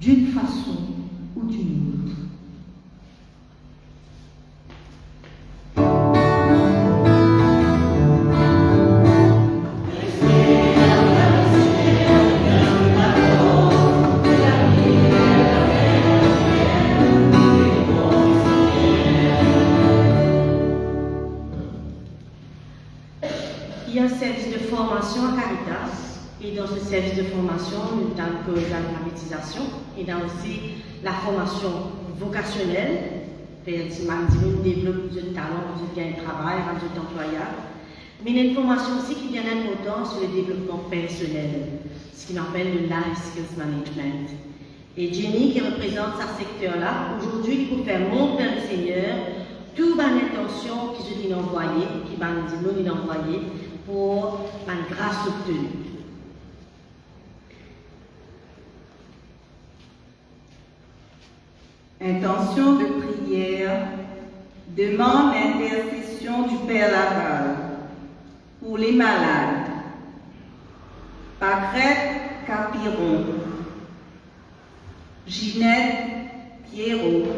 d'une façon ou d'une autre. Il y a un service de formation à Caritas, et dans ce service de formation, nous avons l'alphabétisation, et dans aussi la formation vocationnelle, c'est-à-dire nous développons le talent, nous bien travail, nous employable. Mais il y a une formation aussi qui est bien importante sur le développement personnel, ce qu'on appelle le Life Skills Management. Et Jenny, qui représente ce secteur-là, aujourd'hui, pour faire montre vers le Seigneur toute l'intention qu'ils ont envoyée, qui nous ont envoyé pour une grâce obtenue. Intention de prière, demande d'intercession du Père Laval pour les malades. Pâquerette Capiron, Ginette Pierrot,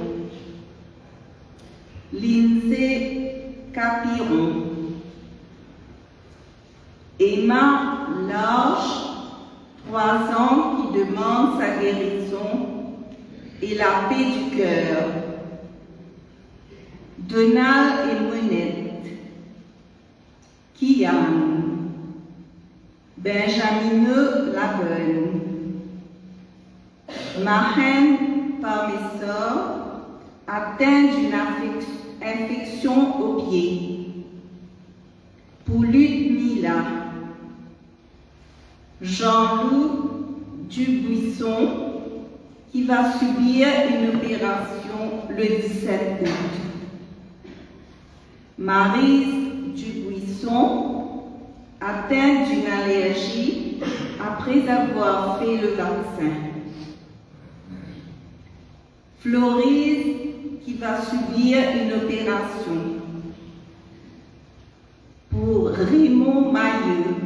Lindsay Capiron, Emma Large, 3 ans, qui demande sa guérison et la paix du cœur. Donald et Monette, Kian, Benjamineux Laveune, Marraine Parmessor, atteinte d'une infection au pied. Pour Ludmila, Jean-Loup Dubuisson, qui va subir une opération le 17 août. Maryse Dubuisson, atteinte d'une allergie après avoir fait le vaccin. Florise, qui va subir une opération. Pour Raymond Mailleux,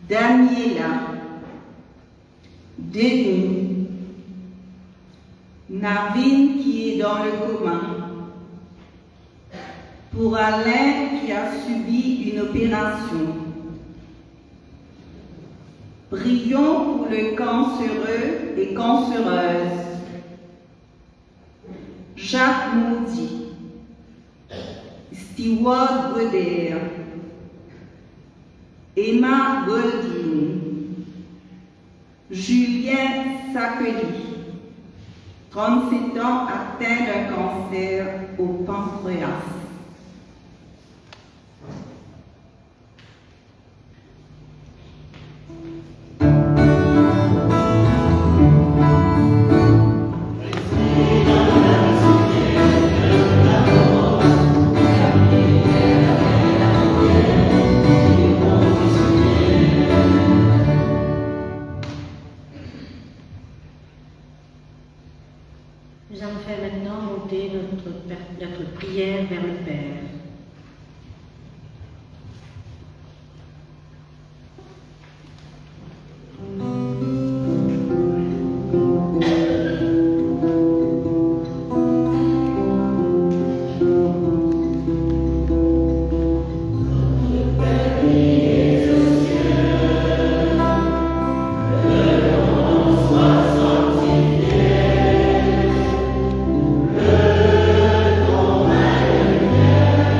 Daniela, Denis, Navine qui est dans le coma, pour Alain qui a subi une opération. Prions pour le cancéreux et cancéreuse. Jacques Moody, Stewart Goder, Emma Goldin, Julien Sakeli, 37 ans, atteint d'un cancer au pancréas. Nous allons faire maintenant monter notre prière vers le Père. Le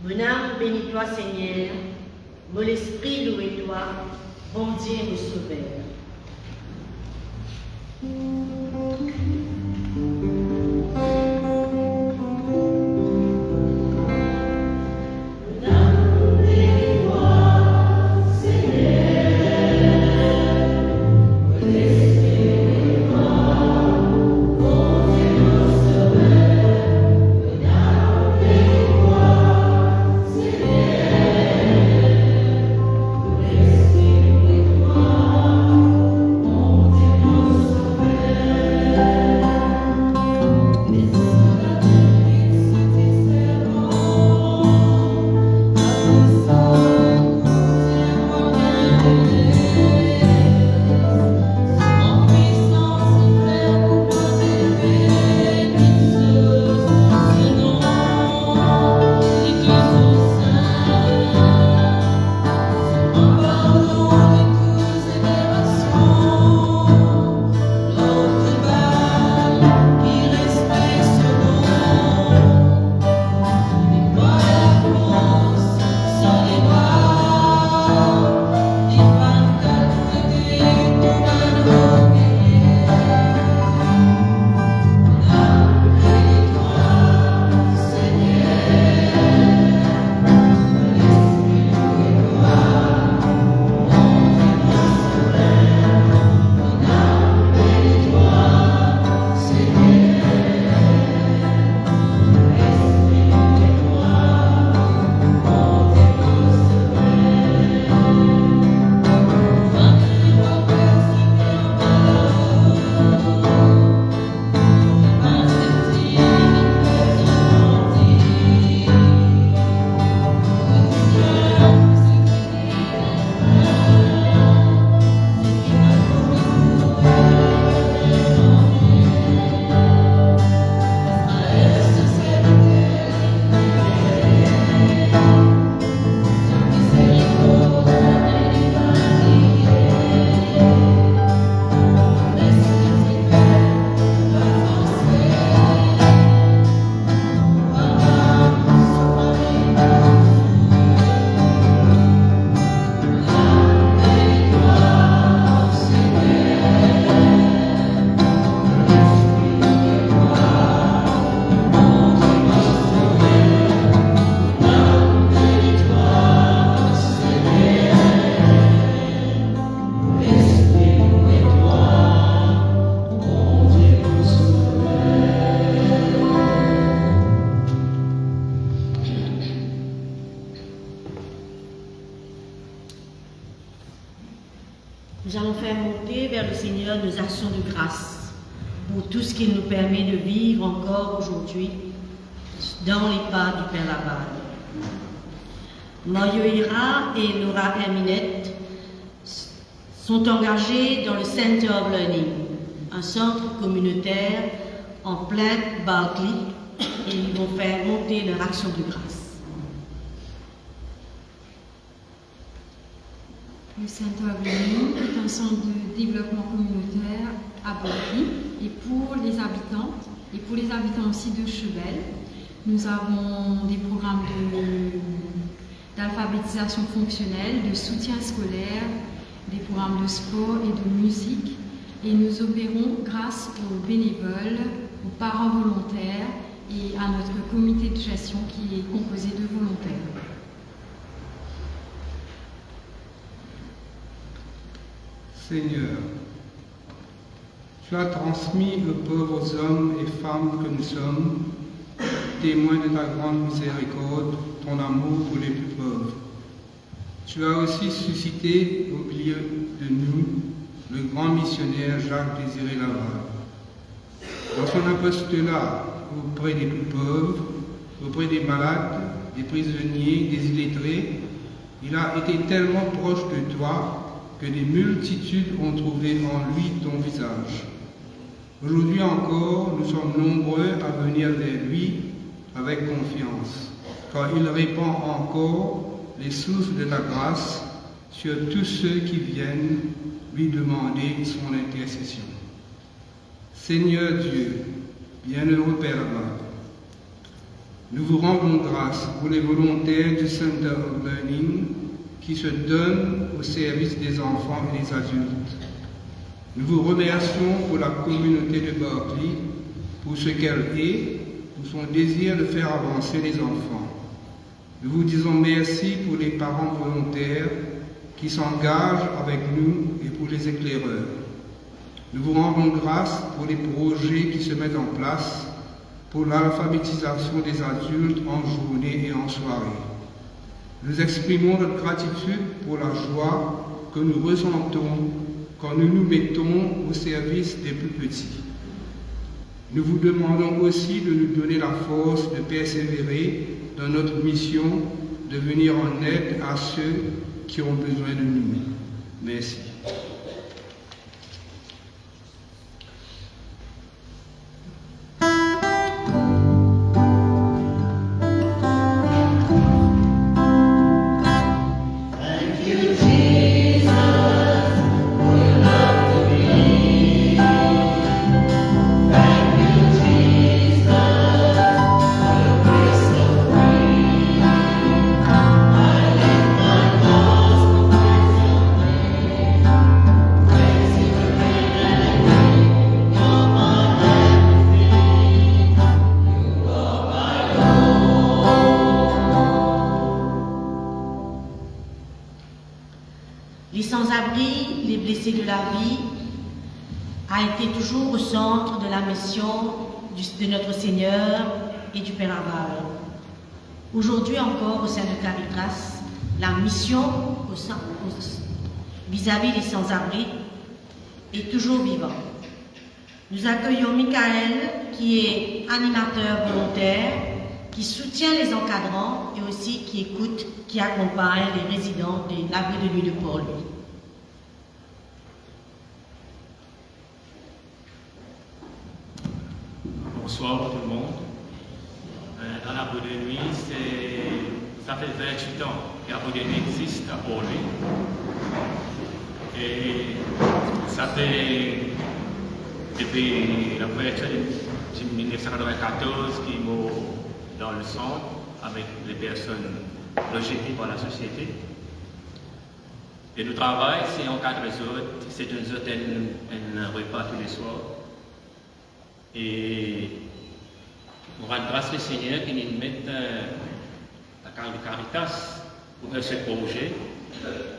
Mon âme bénis toi, Seigneur, mon esprit loue toi, bon Dieu me sauveur. Nous allons faire monter vers le Seigneur nos actions de grâce pour tout ce qu'il nous permet de vivre encore aujourd'hui dans les pas du Père Laval. Mario Ira et Laura Herminette sont engagés dans le Center of Learning, un centre communautaire en plein Barclay, et ils vont faire monter leur action de grâce. Le Center of Learning est un centre de développement communautaire à Barclay et pour les habitants aussi de Chevel. Nous avons des programmes d'alphabétisation fonctionnelle, de soutien scolaire, des programmes de sport et de musique, et nous opérons grâce aux bénévoles, aux parents volontaires et à notre comité de gestion qui est composé de volontaires. Seigneur, tu as transmis aux pauvres hommes et femmes que nous sommes, témoins de ta grande miséricorde, ton amour pour les plus pauvres. Tu as aussi suscité au milieu de nous le grand missionnaire Jacques-Désiré Laval. Dans son apostolat auprès des plus pauvres, auprès des malades, des prisonniers, des illettrés, il a été tellement proche de toi que des multitudes ont trouvé en lui ton visage. Aujourd'hui encore, nous sommes nombreux à venir vers lui avec confiance, car il répand encore les sources de ta grâce sur tous ceux qui viennent lui demander son intercession. Seigneur Dieu, bienheureux Père Laval, Nous vous rendons grâce pour les volontaires du Center of Learning qui se donnent au service des enfants et des adultes. Nous vous remercions pour la communauté de Berkeley, pour ce qu'elle est, pour son désir de faire avancer les enfants. Nous vous disons merci pour les parents volontaires qui s'engagent avec nous et pour les éclaireurs. Nous vous rendons grâce pour les projets qui se mettent en place pour l'alphabétisation des adultes en journée et en soirée. Nous exprimons notre gratitude pour la joie que nous ressentons quand nous nous mettons au service des plus petits. Nous vous demandons aussi de nous donner la force de persévérer dans notre mission de venir en aide à ceux qui ont besoin de nous. Merci. Les sans-abri, les blessés de la vie, a été toujours au centre de la mission de notre Seigneur et du Père Aval. Aujourd'hui encore, au sein de Caritas, la mission vis-à-vis des sans-abri est toujours vivante. Nous accueillons Michael, qui est animateur volontaire, qui soutient les encadrants et aussi qui écoute, qui accompagne les résidents de l'abri de nuit de Port-Louis. Bonsoir tout le monde. Dans l'abri de nuit, ça fait 28 ans que l'abri de nuit existe à Port-Louis. Et ça fait depuis la couverture de 1994 qui m'ont dans le centre avec les personnes rejetées par la société. Et le travail, c'est en 4 autres, c'est une hôtel, un repas tous les soirs. Et on rend grâce au Seigneur qui nous met la carte de Caritas pour faire ce projet,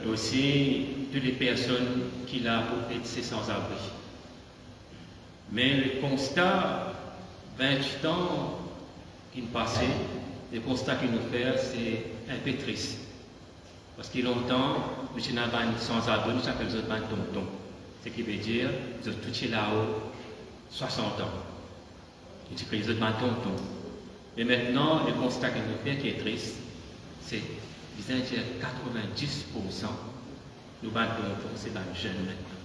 et aussi toutes les personnes qu'il a pour aider ces sans-abri. Mais le constat, 28 ans qui nous passaient, le constat qu'il nous fait, c'est un peu triste. Parce qu'il longtemps, nous n'avons pas sans-abri, nous appelons les autres tonton. Ce qui veut dire, nous avons touché là-haut 60 ans. Il dit que les autres tonton. Mais maintenant, le constat qu'il nous fait qui est triste, c'est qu'ils ont dit 90% nous battons c'est dans les jeunes maintenant.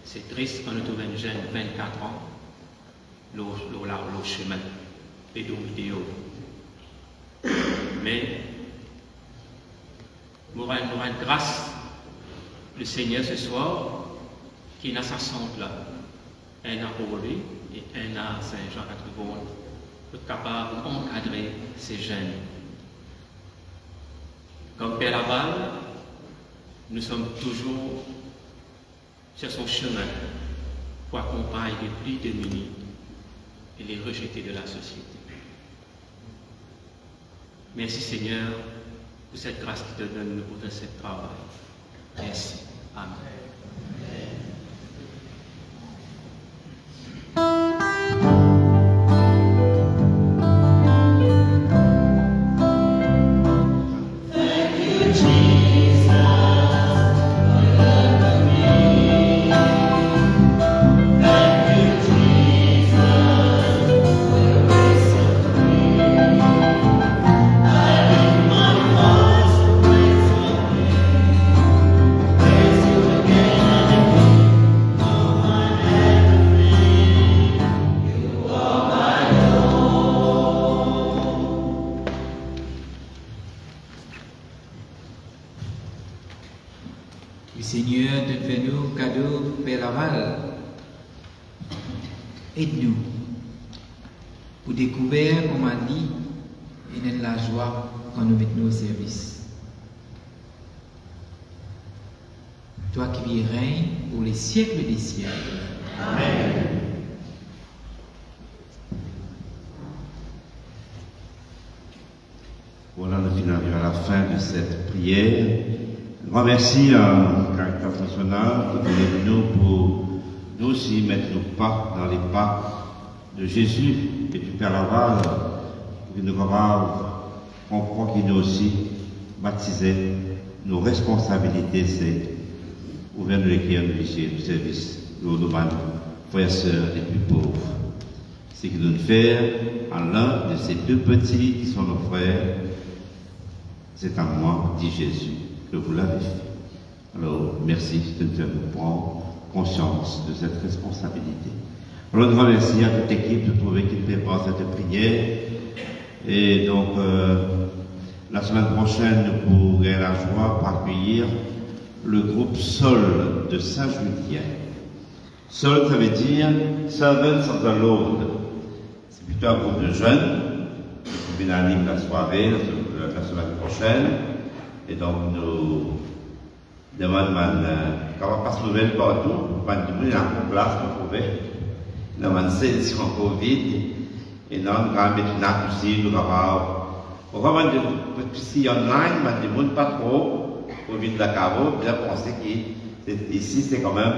C'est triste quand nous trouvons un jeune de 24 ans, le chemin, et de vidéo. Mais nous rendons grâce le Seigneur ce soir, qui a sa centre là, un à Port-Louis et un à Saint-Jean-Catherine, pour être capable d'encadrer ces jeunes. Comme Père Aval, nous sommes toujours sur son chemin pour accompagner les plus démunis et les rejetés de la société. Merci Seigneur pour cette grâce qui te donne pour faire ce travail. Merci. Amen. Le Seigneur te fait nous cadeau, Père Aval. Aide-nous pour découvrir, comme on dit, et de la joie quand nous mettons au service. Toi qui vis règne pour les siècles des siècles. Amen. Voilà, nous finissons à la fin de cette prière. Un grand merci à Caritas Nationale qui est venu nous pour nous aussi mettre nos pas dans les pas de Jésus et du Père Laval, pour nous comprendre qu'il nous aussi baptisé. Nos responsabilités, c'est ouvrir le cœur de service, nos frères et sœurs les plus pauvres. C'est que nous faire en l'un de ces deux petits qui sont nos frères. C'est à moi, dit Jésus, que vous l'avez fait. Alors, merci de nous prendre conscience de cette responsabilité. Alors, nous remercions à toute l'équipe de trouver qu'il prépare cette prière. Et donc, la semaine prochaine, nous pourrons la joie d'accueillir le groupe Sol de Saint-Julien. Sol, ça veut dire Servants of the Lord. C'est plutôt un groupe de jeunes qui viennent animer la soirée la semaine prochaine. Et donc, nous demandons, quand on passe nouvelle partout, on il y a une place pour trouver. Nous avons une sélection Covid. Et nous avons une acte aussi, nous avons vraiment des online, mais des gens pas trop au vide de la carreau. Bien penser qu'ici, c'est quand même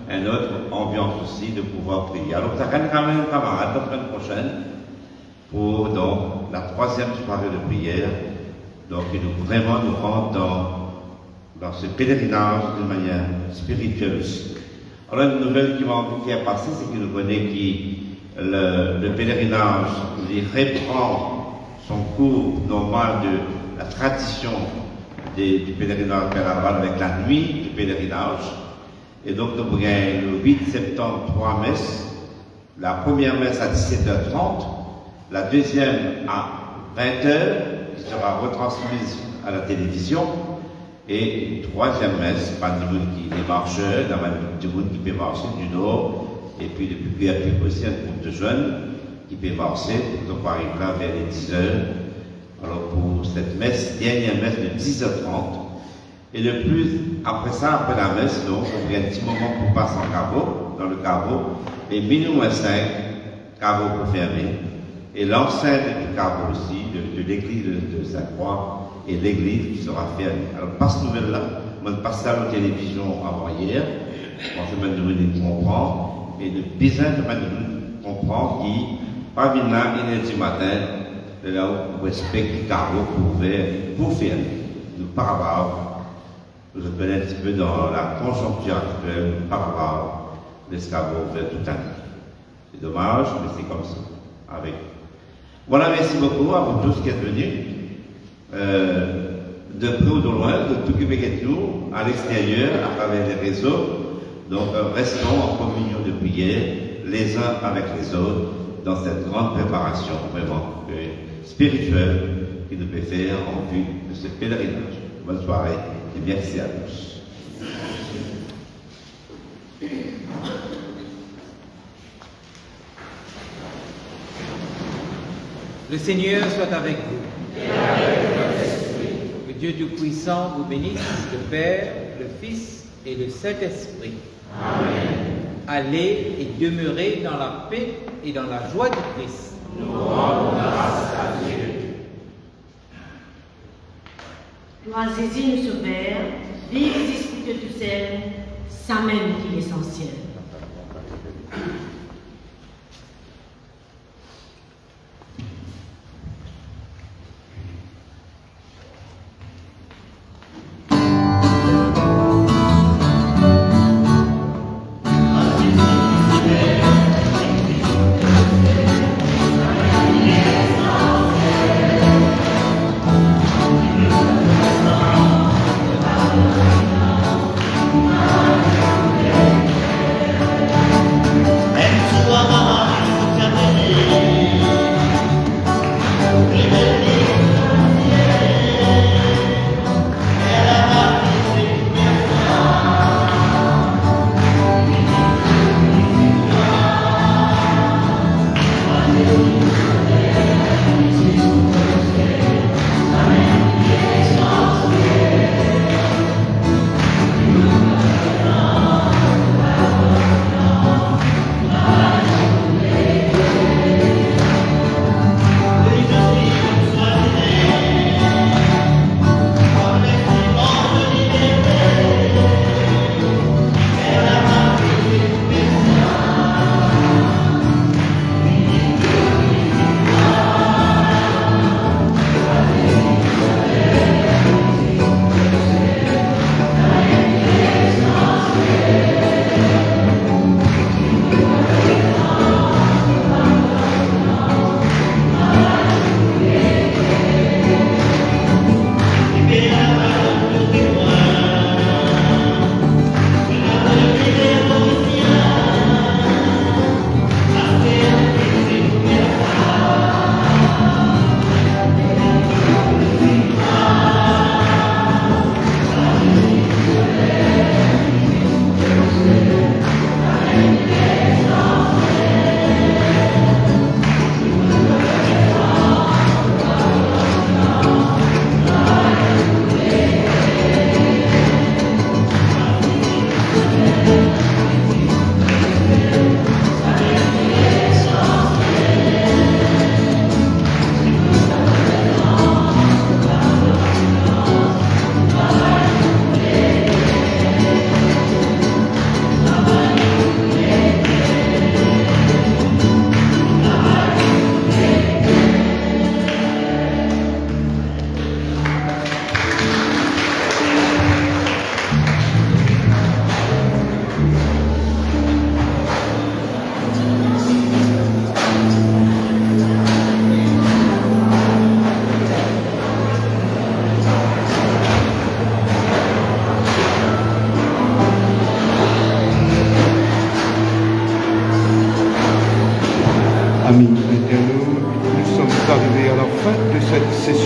une autre ambiance aussi de pouvoir prier. Alors, ça gagne quand même un camarade la semaine prochaine pour donc la troisième soirée de prière. Donc, il nous vraiment nous rendre dans ce pèlerinage de manière spirituelle aussi. Alors, une nouvelle qui est passée, c'est qu'il nous connaît le pèlerinage, il reprend son cours normal de la tradition du pèlerinage Père avec la nuit du pèlerinage. Et donc, nous avons le 8 septembre 3 messes. La première messe à 17h30, la deuxième à 20h, qui sera retransmise à la télévision, et une troisième messe, par du monde qui est marcheur, du monde qui peut marcher du nord, et puis depuis il y a aussi un groupe de jeunes qui peut marcher, donc on arrive là vers les 10h. Alors pour cette messe, dernière messe de 10h30, et le plus, après ça, après la messe, donc, on a un petit moment pour passer en caveau, dans le caveau, et minimum 5, caveau pour fermer, et l'enceinte du caveau aussi, de l'église de Sainte-Croix, et l'église qui sera fermée. Alors, pas ce nouvelle-là, on passe ça à la télévision avant hier, on se met de comprendre, et de besoin de comprendre qui, pas vient là, 1h du matin, de là où on respecte le caveau pour fermer. Nous, par rapport, nous appelons un petit peu dans la conjoncture actuelle, par rapport à l'escabeau ouvert toute l'année. C'est dommage, mais c'est comme ça. Avec. Voilà, merci beaucoup à vous tous qui êtes venus, de près ou de loin, de tout Québec et nous, à l'extérieur, à travers les réseaux. Donc, restons en communion de prière, les uns avec les autres, dans cette grande préparation vraiment spirituelle qui nous peut faire en vue de ce pèlerinage. Bonne soirée et merci à tous. Le Seigneur soit avec vous. Que Dieu Tout-Puissant vous bénisse, le Père, le Fils et le Saint-Esprit. Amen. Allez et demeurez dans la paix et dans la joie du Christ. Nous rendons grâce à Dieu. Gloire Jésus nous sauveur, vive l'Esprit de tout seul, ça même qui est l'essentiel.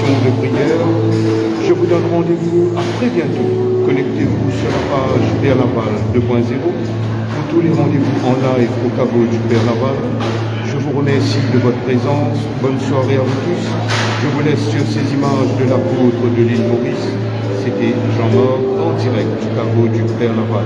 session de prière. Je vous donne rendez-vous à très bientôt. Connectez-vous sur la page Père Laval 2.0 pour tous les rendez-vous en live au caveau du Père Laval. Je vous remercie de votre présence. Bonne soirée à vous tous. Je vous laisse sur ces images de l'apôtre de l'île Maurice. C'était Jean-Marc en direct du caveau du Père Laval.